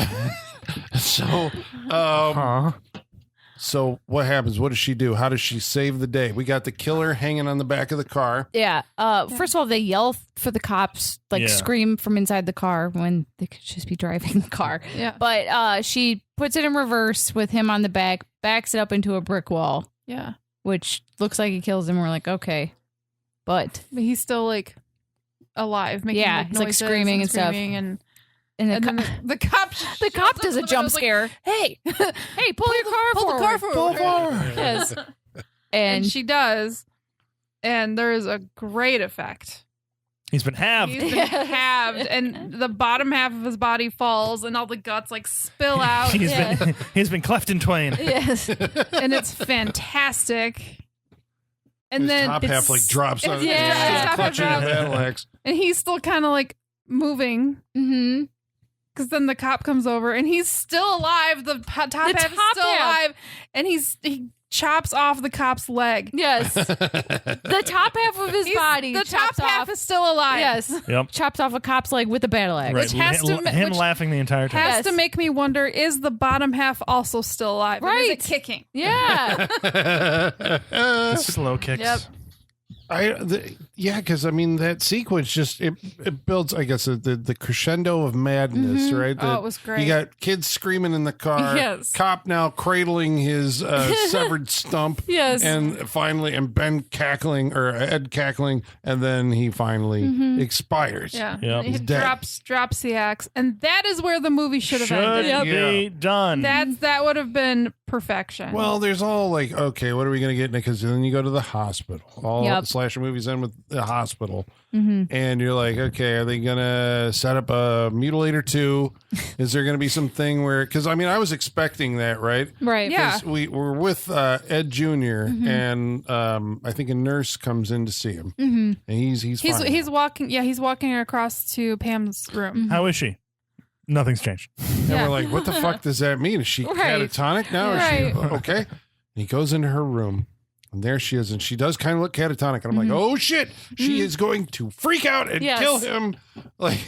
so what happens? What does she do? How does she save the day? We got the killer hanging on the back of the car. Yeah. First of all, they yell for the cops, scream from inside the car when they could just be driving the car. Yeah. But she puts it in reverse with him on the back, backs it up into a brick wall, Yeah. which looks like he kills him. We're like, okay. But He's still like alive, making Yeah, like, he's, like, noises screaming and stuff. and and then the cop the cop does a jump scare. Hey, pull your car pull forward. the car forward. Pull forward. Yes. And And she does, and there is a great effect. He's been halved. He's been halved, and the bottom half of his body falls, and all the guts like spill out, He's been cleft in twain. yes. and it's fantastic. And His then top half it's- like drops on Yeah, his top half clutching the drops. battle axe. and he's still kind of like moving. Mm-hmm. Because then the cop comes over and he's still alive. The top half is top still half. alive, and he chops off the cop's leg. Yes. The top half of his body. The top chops half off. is still alive. Yes. Yep. Chops off a cop's leg with a battle axe. Right. Which has to ma- him which laughing the entire time. Has Yes. to make me wonder: is the bottom half also still alive? And is Right. it kicking? Yeah. The slow kicks. Yep. Because I mean that sequence just it builds, I guess, the crescendo of madness, right? Oh, That it was great. You got kids screaming in the car. Yes. Cop now cradling his severed stump. Yes. And finally, and Ben cackling or Ed cackling, and then he finally expires. Yeah. Yep. He He's dead. drops the axe, and that is where the movie should have ended. be done. That would have been perfection. Well, there's all like, okay, what are we going to get? Because then you go to the hospital. All Yep. slasher movies end with the hospital. And you're like, okay, are they going to set up a Mutilator 2? Is there going to be something where, because I mean, I was expecting that, right? Right. Yeah. 'Cause we were with Ed Jr. and I think a nurse comes in to see him. And he's fine. he's walking. Yeah, he's walking across to Pam's room. How is she? Nothing's changed. And we're like, what the fuck does that mean? Is she Right. catatonic now? Or is she okay? And he goes into her room, And there she is, and she does kind of look catatonic. And I'm like, oh shit, she is going to freak out and kill him. Like,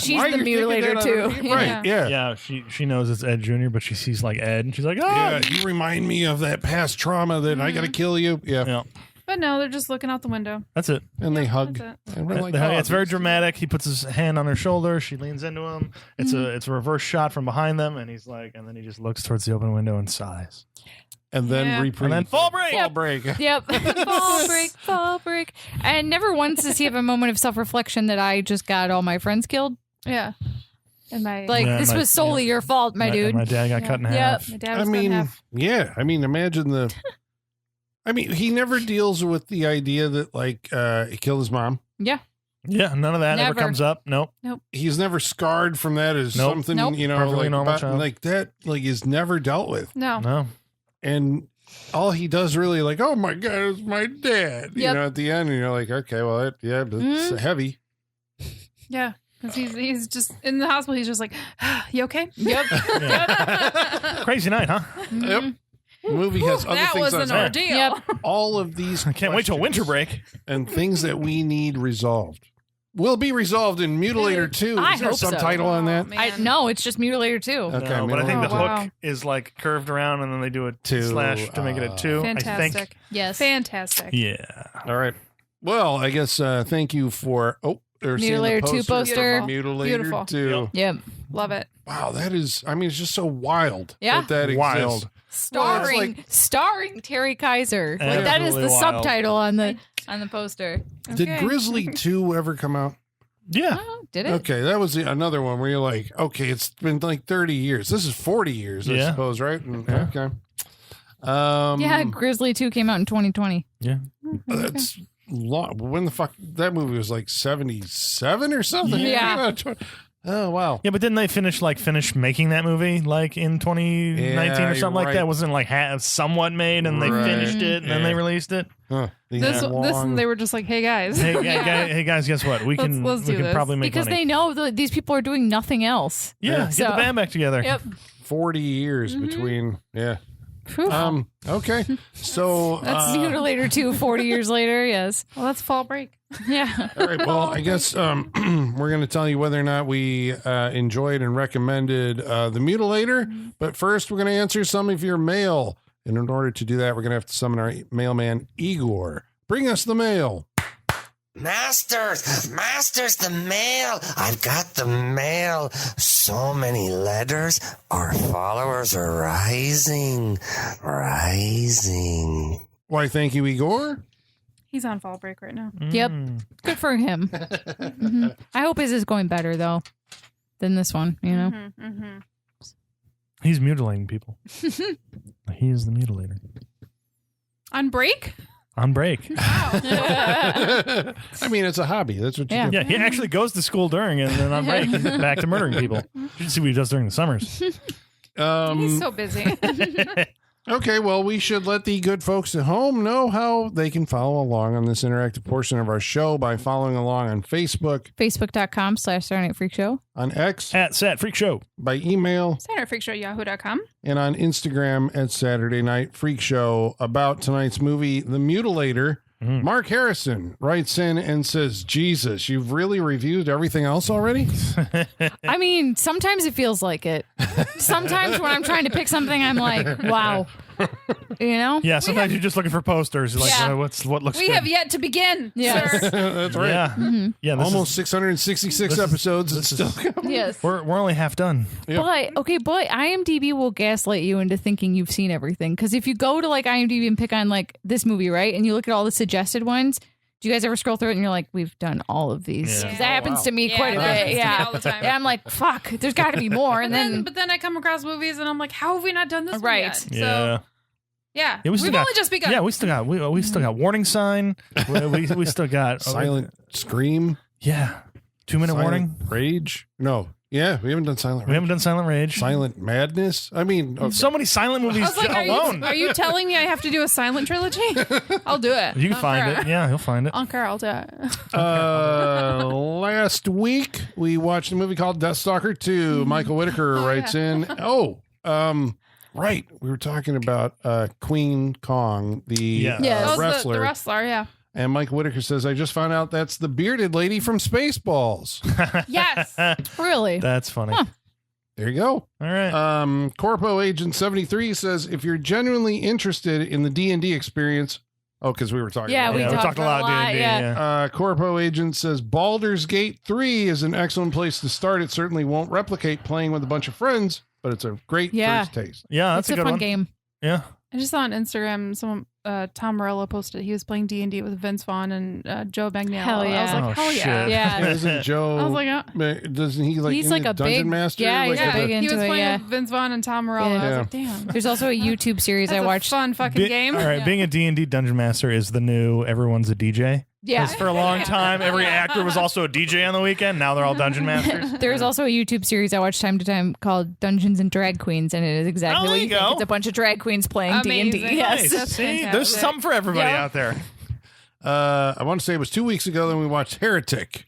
She's why the you're thinking mutilator that too. on her- Right? Yeah. Yeah, she knows it's Ed Jr., but she sees like Ed, and she's like, oh, Yeah, you remind me of that past trauma that I got to kill you. Yeah. Yeah. But no, they're just looking out the window. That's it. And they hug. that's And we're like, It's very this- dramatic. He puts his hand on her shoulder. She leans into him. It's a reverse shot from behind them, and he's like, and then he just looks towards the open window and sighs. And then Yeah. reprieve. And then fall break. Fall break. Yep. fall break. And never once does he have a moment of self-reflection that I just got all my friends killed. Yeah. And my Like, Yeah, this my- was solely your fault, my dude. My dad got cut in Yep. half. my dad I was cut in mean, half. yeah. I mean, imagine the. I mean, he never deals with the idea that like he killed his mom. Yeah. Yeah, none of that ever Never. comes up. Nope. He's never scarred from that as Nope. something, Nope. you know, Perfectly like, normal about- child. like that, like is never dealt with. No. No. And all he does really like, oh my God, it's my dad. You Yep. know, at the end, and you're like, okay, well, but it's heavy. Yeah. Because he's just in the hospital. He's just like, you okay? Yep. Crazy night, huh? Yep. The movie has other That things was on an top. ordeal. Yep. All of these I can't wait till winter break. and things that we need resolved will be resolved in Mutilator 2. I Is there a hope so. subtitle on that? Man. No, it's just Mutilator 2. Okay, No, but I think the Oh, wow. hook is like curved around, and then they do a Two, slash to make it a 2. I think. Fantastic. Yes. Fantastic. Yeah. All right. Well, I guess thank you for there's Mutilator 2 poster. Mutilator Beautiful. 2. Yep. Love it. Wow, that is. I mean, it's just so wild. Yeah. that Wild. exists. Starring Terry Kaiser. Like that is the Absolutely wild. subtitle on the poster. Did Okay. Grizzly 2 ever come out? Yeah. Oh, did it? Okay, that was another one where you're like, okay, it's been like 30 years. This is 40 years, I Yeah. suppose, right? And- Yeah. Okay. Yeah, Grizzly 2 came out in 2020. Yeah. That's long. When the fuck that movie was like 77 or something? Yeah. Oh wow. Yeah, but didn't they finish making that movie like in 2019 Yeah, or something you're like that? right. Wasn't like somewhat made and they Right. finished it and then Yeah. they released it? Huh. These This, long- they were just like, hey guys. Hey guys, guess what? We can Let's do we can this. probably make Because money. they know that these people are doing nothing else. Yeah, get So- the band back together. Yep. 40 years between. Yeah. Whew. Okay. So That's Mutilator 2 40 years later. Yes. Well, that's fall break. Yeah. all right. Well, I guess we're going to tell you whether or not we enjoyed and recommended The Mutilator. But first, we're going to answer some of your mail. And in order to do that, we're going to have to summon our mailman, Igor. Bring us the mail. Masters, the mail. I've got the mail. So many letters. Our followers are rising. Why, thank you, Igor. He's on fall break right now. Yep. Good for him. Mhm. I hope his is going better, though, than this one, you know? Mm-hmm. He's mutilating people. He is the mutilator. On break? On break. I mean, it's a hobby. That's what you Yeah. do. Yeah, he actually goes to school during and then on break he's back to murdering people. You should see what he does during the summers. He's so busy. Okay, well, we should let the good folks at home know how they can follow along on this interactive portion of our show by following along on Facebook, Facebook.com/Saturday Night Freak Show. on X, At Sat Freak Show. by email, SaturdayFreakShow@yahoo.com. and on Instagram at Saturday Night Freak Show. About tonight's movie, The Mutilator, Mark Harrison writes in and says, Jesus, you've really reviewed everything else already? I mean, sometimes it feels like it. Sometimes when I'm trying to pick something, I'm like, wow. You know? Yeah, sometimes you're just looking for posters. You're like, Yeah. what looks We good? have yet to begin. Yes. Sir. That's right. Yeah. Yeah, this Almost 666 episodes. It's still coming. Yes. we're only half done. Yeah. But IMDb will gaslight you into thinking you've seen everything. Because if you go to like IMDb and pick on like this movie, right, and you look at all the suggested ones, do you guys ever scroll through it and you're like, we've done all of these? Yeah. 'Cause that happens to me quite a that happens bit. to me Yeah, all the time. Yeah, I'm like, fuck, there's got to be more. And then, But then I come across movies and I'm like, how have we not done this one Right. yet? So, Yeah. yeah. Yeah, we still We've got- only just begun. Yeah, we still got warning sign. We still got Silent Scream. Yeah. 2-minute warning. Rage. No. Yeah, we haven't done Silent We Rage. haven't done Silent Rage. Silent Madness. I mean, So many silent I movies was like, alone. are you telling me I have to do a silent trilogy? I'll do it. You can find it. Yeah, he'll find it. I'll do it. last week we watched a movie called Deathstalker 2. Michael Whitaker writes in. Right. We were talking about Queen Kong, the Oh, wrestler. the wrestler, yeah. And Mike Whitaker says, I just found out that's the bearded lady from Spaceballs. Yes. Really? That's funny. Huh. There you go. All right. Corpo Agent 73 says, if you're genuinely interested in the D&D experience, because we were talking about we that. talked a lot about D&D. yeah. Corpo Agent says, Baldur's Gate 3 is an excellent place to start. It certainly won't replicate playing with a bunch of friends, but it's a great first taste. Yeah, that's It's a good fun one. game. Yeah. I just saw on Instagram someone Tom Morello posted he was playing D&D with Vince Vaughn and Joe Bagnell. Hell yeah. I was like, Oh, hell yeah. shit. Yeah. Isn't Joe, I was like, doesn't he like He's into like a Dungeon big- Master? yeah, Like he's a- big he was into it, playing yeah. with Vince Vaughn and Tom Morello. I Yeah. was like, damn. There's also a YouTube series That's I watched. a fun fucking game. All right, Yeah. being a D&D Dungeon Master is the new everyone's a DJ. Yeah. Because for a long time, every actor was also a DJ on the weekend. Now they're all Dungeon Masters. There's also a YouTube series I watch time to time called Dungeons and Drag Queens, and it is exactly Oh, what there you you think. go. It's a bunch of drag queens playing D&D. Amazing. Yes. Nice. That's See, fantastic. there's something for everybody Yeah. out there. I want to say it was 2 weeks ago that we watched Heretic.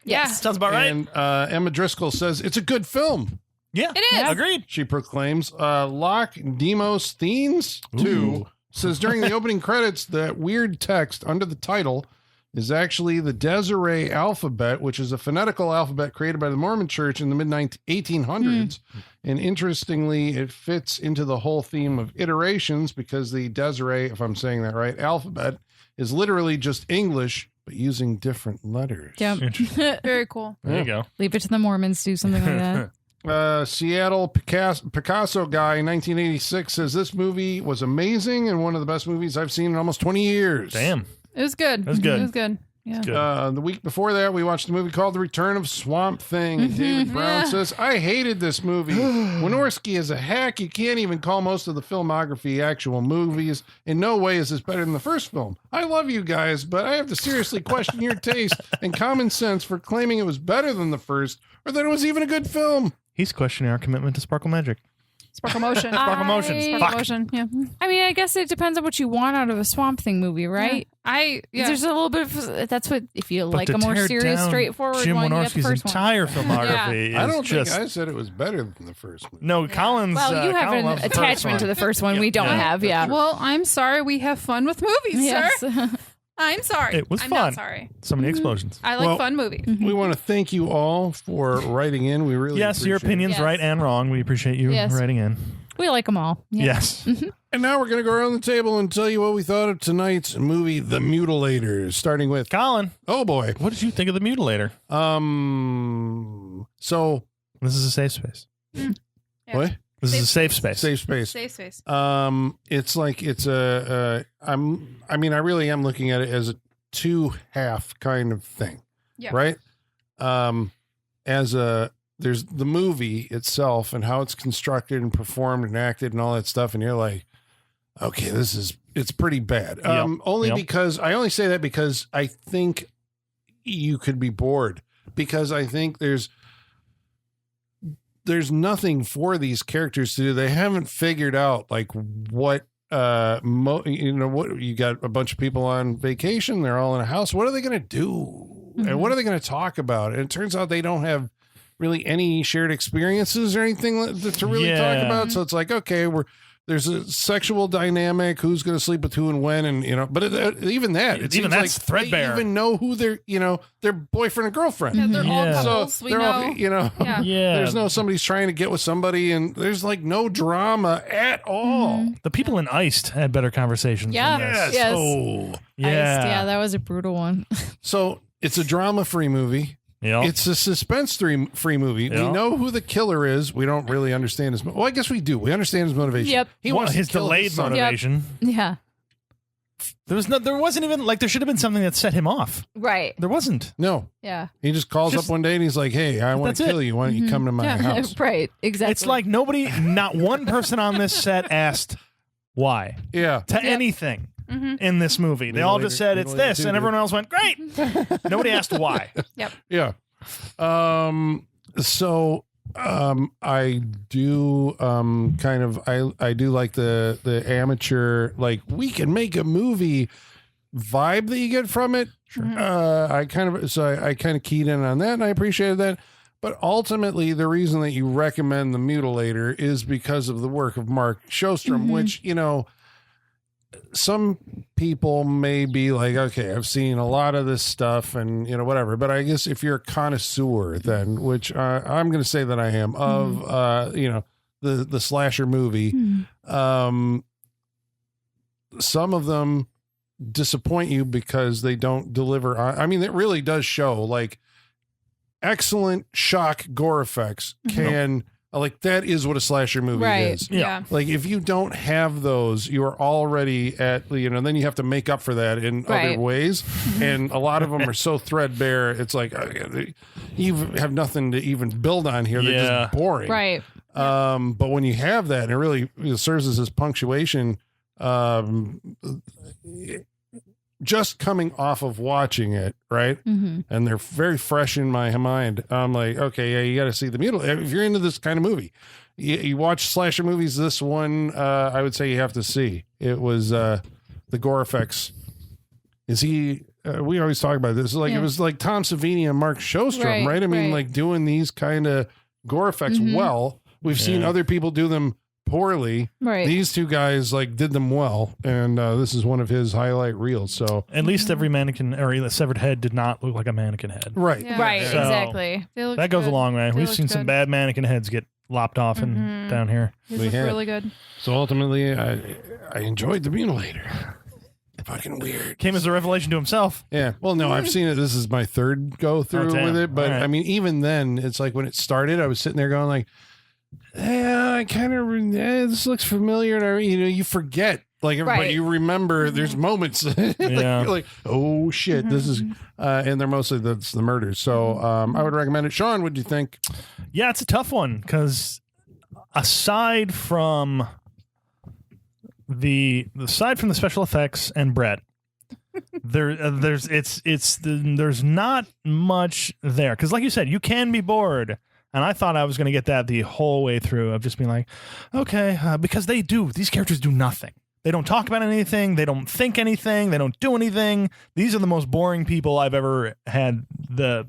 Yeah. Sounds about right. And Emma Driscoll says, it's a good film. Yeah, It is. Agreed. She proclaims. Lock Demosthenes 2 says, during the opening credits, that weird text under the title is actually the Desiree alphabet, which is a phonetical alphabet created by the Mormon Church in the mid-1800s. And interestingly, it fits into the whole theme of iterations because the Desiree, if I'm saying that right, alphabet is literally just English, but using different letters. Yep. Interesting. Very cool. There you go. Leave it to the Mormons to do something like that. Seattle Picasso guy, 1986, says this movie was amazing and one of the best movies I've seen in almost 20 years. Damn. It was good. It was good. It was good. Yeah. Good. The week before that, we watched a movie called The Return of Swamp Thing. And David Brown says, I hated this movie. Wynorski is a hack. You can't even call most of the filmography actual movies. In no way is this better than the first film. I love you guys, but I have to seriously question your taste and common sense for claiming it was better than the first or that it was even a good film. He's questioning our commitment to Sparkle Magic. Sparkle Motion. Sparkle Motion. Sparkle Fuck. Motion. Yeah. I mean, I guess it depends on what you want out of a Swamp Thing movie, right? Yeah. There's a little bit of that's what if you But like to a more tear serious, down straightforward Jim one. You got the Wynorski's first one. entire filmography I is don't just... think I said it was better than the first movie. No, Collins... Well, you have Colin an loves the first attachment to one. the first one. We don't Yeah. have. Yeah. Well, I'm sorry. We have fun with movies, Yes. sir. I'm sorry. It was I'm fun. not sorry. So many explosions. I like Well, fun movies. We want to thank you all for writing in. We really Yes, your appreciate it. opinion's Yes. right and wrong. We appreciate you Yes. writing in. We like them all. Yeah. Yes. And now we're going to go around the table and tell you what we thought of tonight's movie, The Mutilators, starting with, Colin, oh boy. what did you think of The Mutilator? So, This is a safe space. Yeah. what? This is a safe space. Safe space. Safe space. It's like, it's I really am looking at it as a 2-half kind of thing. Yeah. Right? There's the movie itself and how it's constructed and performed and acted and all that stuff. And you're like, okay, it's pretty bad. Only Yep. because I only say that because I think you could be bored because I think there's nothing for these characters to do. They haven't figured out like what, what you got a bunch of people on vacation. They're all in a house. What are they going to do? And what are they going to talk about? And it turns out they don't have really any shared experiences or anything to really talk Yeah. about. So it's like, okay, there's a sexual dynamic, who's going to sleep with who and when, and but even that, it Even seems that's like threadbare. They even know who their boyfriend and girlfriend. Yeah, they're all Yeah. couples. we they're know. all, Yeah. Yeah. there's no somebody's trying to get with somebody, and there's like no drama at all. The people in Iced had better conversations. Yeah. Than this. Yes. Oh, Yeah, that was a brutal one. so it's a drama-free movie. Yep. It's a suspense-free movie. Yeah. We know who the killer is. We don't really understand his. Well, I guess we do. We understand his motivation. Yep. He Well, wants his to kill delayed son. motivation. Yeah. There wasn't even like there should have been something that set him off. Right. There wasn't. No, Yeah. he just calls Just- up one day and he's like, "Hey, I want That's to kill it. you. Why don't you come to my house?" Right. Exactly. It's like not one person on this set asked why Yeah. to anything in this movie. They all just said it's Mutilator this, too, and everyone else went great. Nobody asked why. Yeah. So I do I do like the amateur, like, we can make a movie vibe that you get from it. Sure. I kind of keyed in on that and I appreciated that. But ultimately, the reason that you recommend The Mutilator is because of the work of Mark Shostrom, which, you know, some people may be like, okay, I've seen a lot of this stuff and, you know, whatever. But I guess if you're a connoisseur, then, which I'm going to say that I am, of, you know, the slasher movie, some of them disappoint you because they don't deliver. I mean, it really does show like excellent shock gore effects can like that is what a slasher movie is. Yeah. Like if you don't have those, you are already at, you know, then you have to make up for that in other ways. And a lot of them are so threadbare. It's like you have nothing to even build on here. They're just boring. Right. But when you have that, and it really serves as this punctuation, just coming off of watching it, right? And they're very fresh in my mind. I'm like, okay, yeah, you got to see The Mutilator. If you're into this kind of movie, you watch slasher movies, this one, I would say you have to see. It was the gore effects. Is he, we always talk about this, like it was like Tom Savini and Mark Shostrom, right? I mean, like doing these kind of gore effects well. We've seen other people do them poorly. Right. These two guys like did them well, and this is one of his highlight reels. So at least every mannequin or severed head did not look like a mannequin head. right, Right. So- Exactly. That goes a long way. We've seen some bad mannequin heads get lopped off and down here. These We look have. really good. So ultimately, I enjoyed The Mutilator. Fucking weird. Came as a revelation to himself. Yeah. Well, no, I've seen it. This is my third go through damn. with it, but All right. I mean, even then, it's like when it started, I was sitting there going like, yeah, I kind of this looks familiar, and you know, you forget. Like, but Right. you remember there's moments like, Yeah. you're like, oh shit, this is, and they're mostly that's the murders. So I would recommend it. Sean, what do you think? Yeah, it's a tough one because aside from the special effects and Brett, there's not much there because, like you said, you can be bored. And I thought I was going to get that the whole way through of just being like, okay, because these characters do nothing. They don't talk about anything. They don't think anything. They don't do anything. These are the most boring people I've ever had the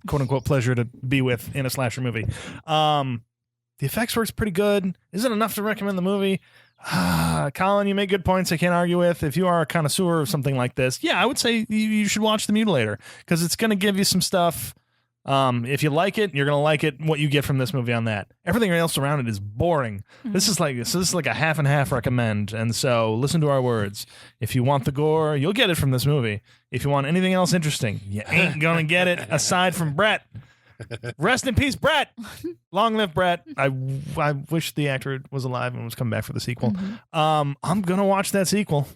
quote unquote pleasure to be with in a slasher movie. The effects work's pretty good. Is it enough to recommend the movie? Colin, you make good points I can't argue with. If you are a connoisseur of something like this, yeah, I would say you should watch The Mutilator because it's going to give you some stuff. If you like it, you're gonna like it. What you get from this movie on that, everything else around it is boring. This is like a half and half recommend. And so listen to our words. If you want the gore, you'll get it from this movie. If you want anything else interesting, you ain't gonna get it aside from Brett. Rest in peace, Brett. Long live Brett. I wish the actor was alive and was coming back for the sequel. I'm gonna watch that sequel.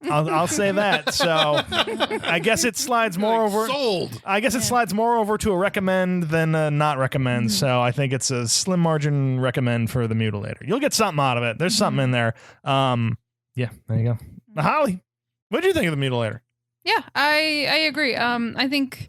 I'll say that. So I guess it slides more over. Sold. I guess it slides more over to a recommend than a not recommend. So I think it's a slim margin recommend for The Mutilator. You'll get something out of it. There's something in there. Yeah, there you go. Now, Holly, what did you think of The Mutilator? Yeah, I agree. I think,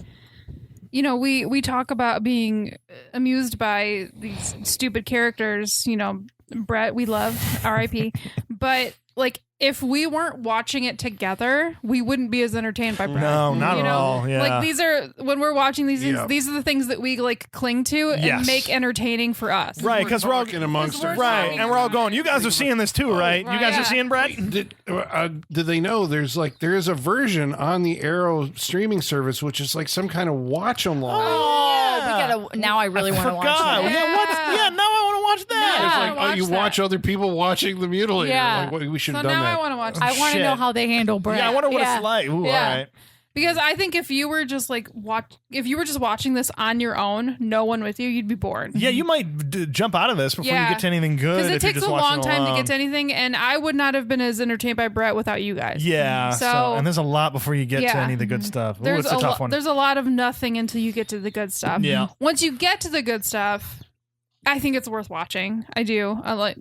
you know, we talk about being amused by these stupid characters. You know, Brett, we love, R.I.P. But like, if we weren't watching it together, we wouldn't be as entertained by Brett. No, not at all. Yeah. Like these are when we're watching these things, these are the things that we like cling to and make entertaining for us. Right, because we're all talking amongst we're ourselves. right, and we're all going. You guys are seeing this too, right? You guys are seeing Brett. Did they know there is a version on the Arrow streaming service which is like some kind of watch along? Oh, we gotta. Now I really want to watch Forgot. that. Yeah, what? Yeah, now I want to watch that. It's Yeah. like, watch you that. watch other people watching The Mutilator. Yeah. Like, we should So have done now that. I want to watch. I want to Shit. know how they handle Brett. Yeah, I wonder what it's like. Ooh, Yeah. all right. Because I think if you were just like if you were just watching this on your own, no one with you, you'd be bored. Yeah, you might jump out of this before you Yeah. get to anything good. Because it if you're takes just a watching long time to along. get to anything, and I would not have been as entertained by Brett without you guys. Yeah. So, and there's a lot before you get to any of the good stuff. Ooh, it's a tough one. There's a lot of nothing until you get to the good stuff. Yeah. Once you get to the good stuff, I think it's worth watching. I do. I like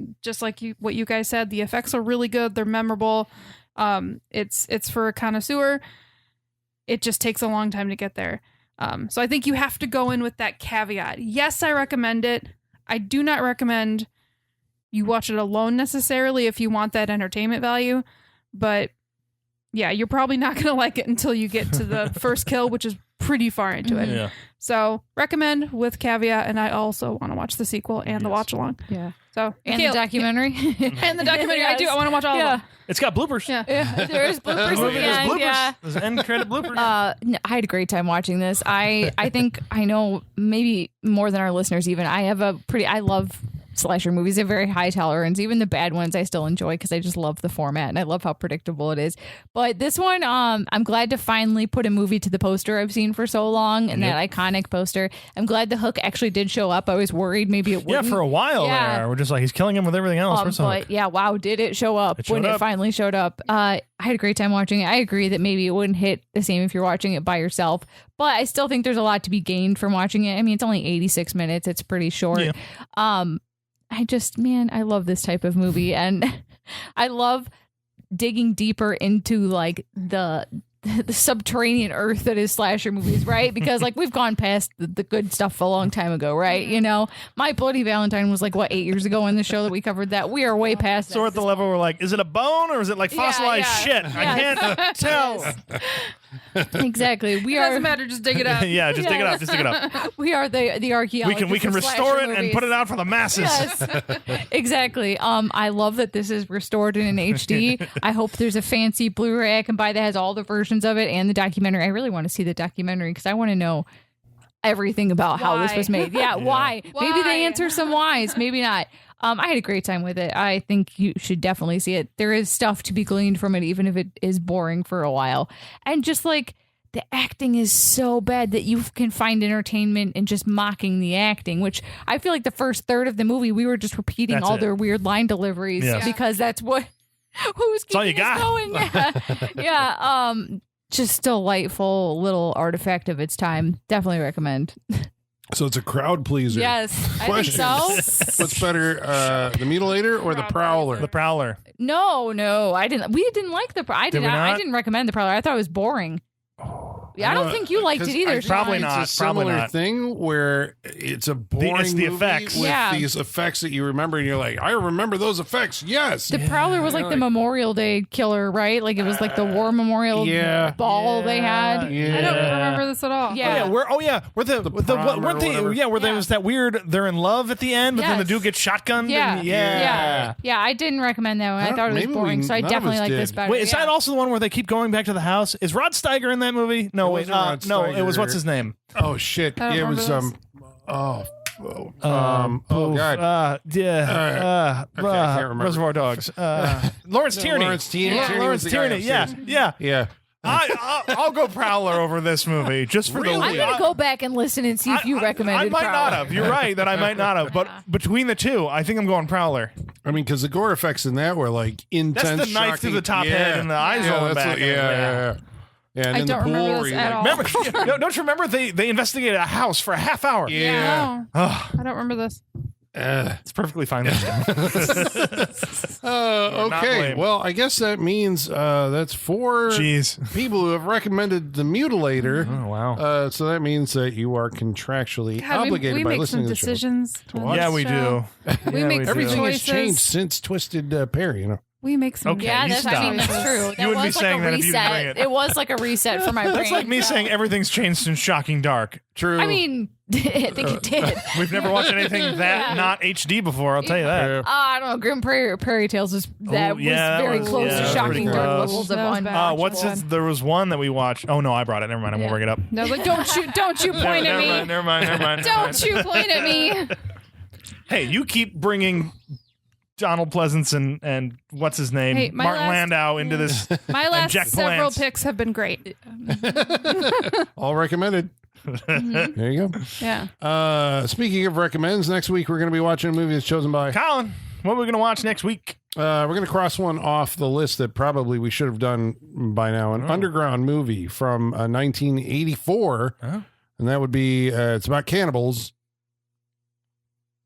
what you guys said. The effects are really good. They're memorable. It's for a connoisseur. It just takes a long time to get there. So I think you have to go in with that caveat. Yes, I recommend it. I do not recommend you watch it alone necessarily if you want that entertainment value. But yeah, you're probably not going to like it until you get to the first kill, which is pretty far into it. Yeah. So recommend with caveat, and I also want to watch the sequel and the watch along. Yeah. So And Michaela- the documentary. and the documentary. I do. I want to watch all of them. It's got bloopers. Yeah. Yeah, there's bloopers There's at the end. bloopers. Yeah. There's end credit bloopers. No, I had a great time watching this. I think I know maybe more than our listeners even. I love slasher movies. They have very high tolerance. Even the bad ones I still enjoy because I just love the format and I love how predictable it is. But this one, I'm glad to finally put a movie to the poster I've seen for so long and that iconic poster. I'm glad the hook actually did show up. I was worried maybe it wouldn't. Yeah, for a while there. We're just like, he's killing him with everything else. Where's the hook? But yeah, wow, did it show up It showed when up. it finally showed up. I had a great time watching it. I agree that maybe it wouldn't hit the same if you're watching it by yourself, but I still think there's a lot to be gained from watching it. I mean, it's only 86 minutes. It's pretty short. Yeah. I love this type of movie, and I love digging deeper into like the subterranean earth that is slasher movies, right? Because like we've gone past the good stuff a long time ago, right? You know, My Bloody Valentine was like 8 years ago in the show that we covered that. We are way past So we're at the level where like, is it a bone or is it like fossilized shit? I can't tell. Exactly. We It are doesn't matter. Just dig it up. Yeah, just dig it up. Just dig it up. we are the archaeologists. We can of restore slasher it and put it out for the masses. Yes, exactly. I love that this is restored in an HD. I hope there's a fancy Blu-ray I can buy that has all the versions of it and the documentary. I really want to see the documentary because I want to know everything about how this was made. Yeah, why? Maybe they answer some whys, maybe not. I had a great time with it. I think you should definitely see it. There is stuff to be gleaned from it, even if it is boring for a while. And just like the acting is so bad that you can find entertainment in just mocking the acting, which I feel like the first third of the movie, we were just repeating That's all it. their weird line deliveries Yes. because that's what who's all you keeping us got. going. Yeah. Just delightful little artifact of its time. Definitely recommend. So it's a crowd pleaser. Yes, I think Question. so. What's better, the Mutilator or the Prowler? The Prowler. No, I didn't. We didn't like the. I Did we didn't. I not? didn't recommend the Prowler. I thought it was boring. Yeah, I don't think you liked it 'Cause either. I Sean. Probably think not, It's a probably similar not. thing where it's a boring it's the movie effects. with Yeah. these effects that you remember, and you're like, I remember those effects. Yes. The Prowler was like the Memorial Day killer, right? Like it was like the war memorial ball they had. Yeah. I don't remember this at all. Yeah. We're prom or whatever. where there was that weird they're in love at the end, but then the Yes. dude gets shotgunned. Yeah. and- Yeah. I didn't recommend that one. I Huh? thought it was Maybe boring, so I none of definitely us like did. this better. Wait, is that also the one where they keep going back to the house? Is Rod Steiger in that movie? No, It wait, wasn't Rod no, it was Steiger. what's his name? Oh shit! I don't It was remember oh god. I can't remember. Reservoir Dogs. Lawrence Tierney. Lawrence Tierney. Yeah, Tierney Lawrence was the guy Tierney. Yeah, upstairs. yeah. Yeah. I'll go Prowler over this movie just for Really? the. I'm gonna go back and listen and see if you recommended. I might Prowler. not have. You're right that I might not have. But between the two, I think I'm going Prowler. I mean, because the gore effects in that were like intense. That's the knife shocking. through the top head and the eyes rolling that's back. Yeah. And I in the don't pool remember where this you, at like, all. Remember? Don't you remember they investigated a house for a half hour? Yeah. No, I don't remember this. It's perfectly fine. not Okay. blamed. Well, I guess that means that's 4 Jeez. people who have recommended the Mutilator. Oh wow. So that means that you are contractually God, obligated we by make listening some to the show. decisions. on watch. this Yeah, we show. do. We Yeah, make we some do. Everything has choices. changed since Twisted Pair. You know. We make some. Okay, Yeah, you that's, I mean, stop. that's true. That You wouldn't be was like saying a that if you didn't bring reset. it. It was like a reset for my brain. That's like me saying everything's changed since Shocking Dark. True. I mean, I think it did. We've never watched anything that not HD before. I'll tell you that. I don't know. Grim Prairie Tales was yeah, that very was- close yeah, to that was Shocking pretty Dark gross. levels of That was unwatchable. bad. What's his? There was one that we watched. Oh no, I brought it. Never mind. I won't bring it up. No, like don't you point at me. Never mind. Don't you point at me. Hey, you keep bringing Donald Pleasance and what's his name, Hey, my Martin last- Landau into this. My last Jack several Palance. picks have been great. All recommended. There you go. Yeah. Speaking of recommends, next week we're going to be watching a movie that's chosen by. Colin, what are we going to watch next week? We're going to cross one off the list that probably we should have done by now. An underground movie from 1984, and that would be it's about cannibals.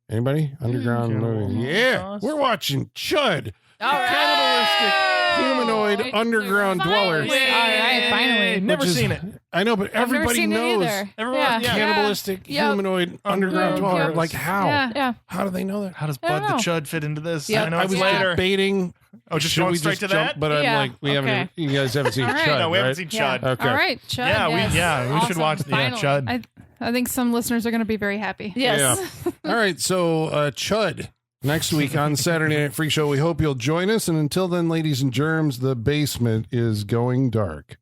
Anybody? Underground movie? Cannibal Yeah, Holocaust? we're watching Chud, Cannibalistic humanoid underground dweller. All right, finally. Never Which is- seen it. I know, but I've never everybody seen knows it either. Everyone, Yeah. yeah. cannibalistic Yep. humanoid underground Yep. dweller. Yep. Like how? Yeah. Yeah. How do they know that? How does I don't Bud the know. Chud fit into this? Yep. I know I it's was later. debating. Oh, just should going we straight just to jump? that? But I'm Yeah. like, we haven't. Okay. You guys haven't seen All right. Chud, No, we haven't right? seen Yeah. Chud. Okay. All right, Chud. Yeah, Yes. we should Awesome. watch Finally. Chud. I think some listeners are going to be very happy. Yes. All right, so Chud next week on Saturday Night Freak Show. We hope you'll join us. And until then, ladies and germs, the basement is going dark.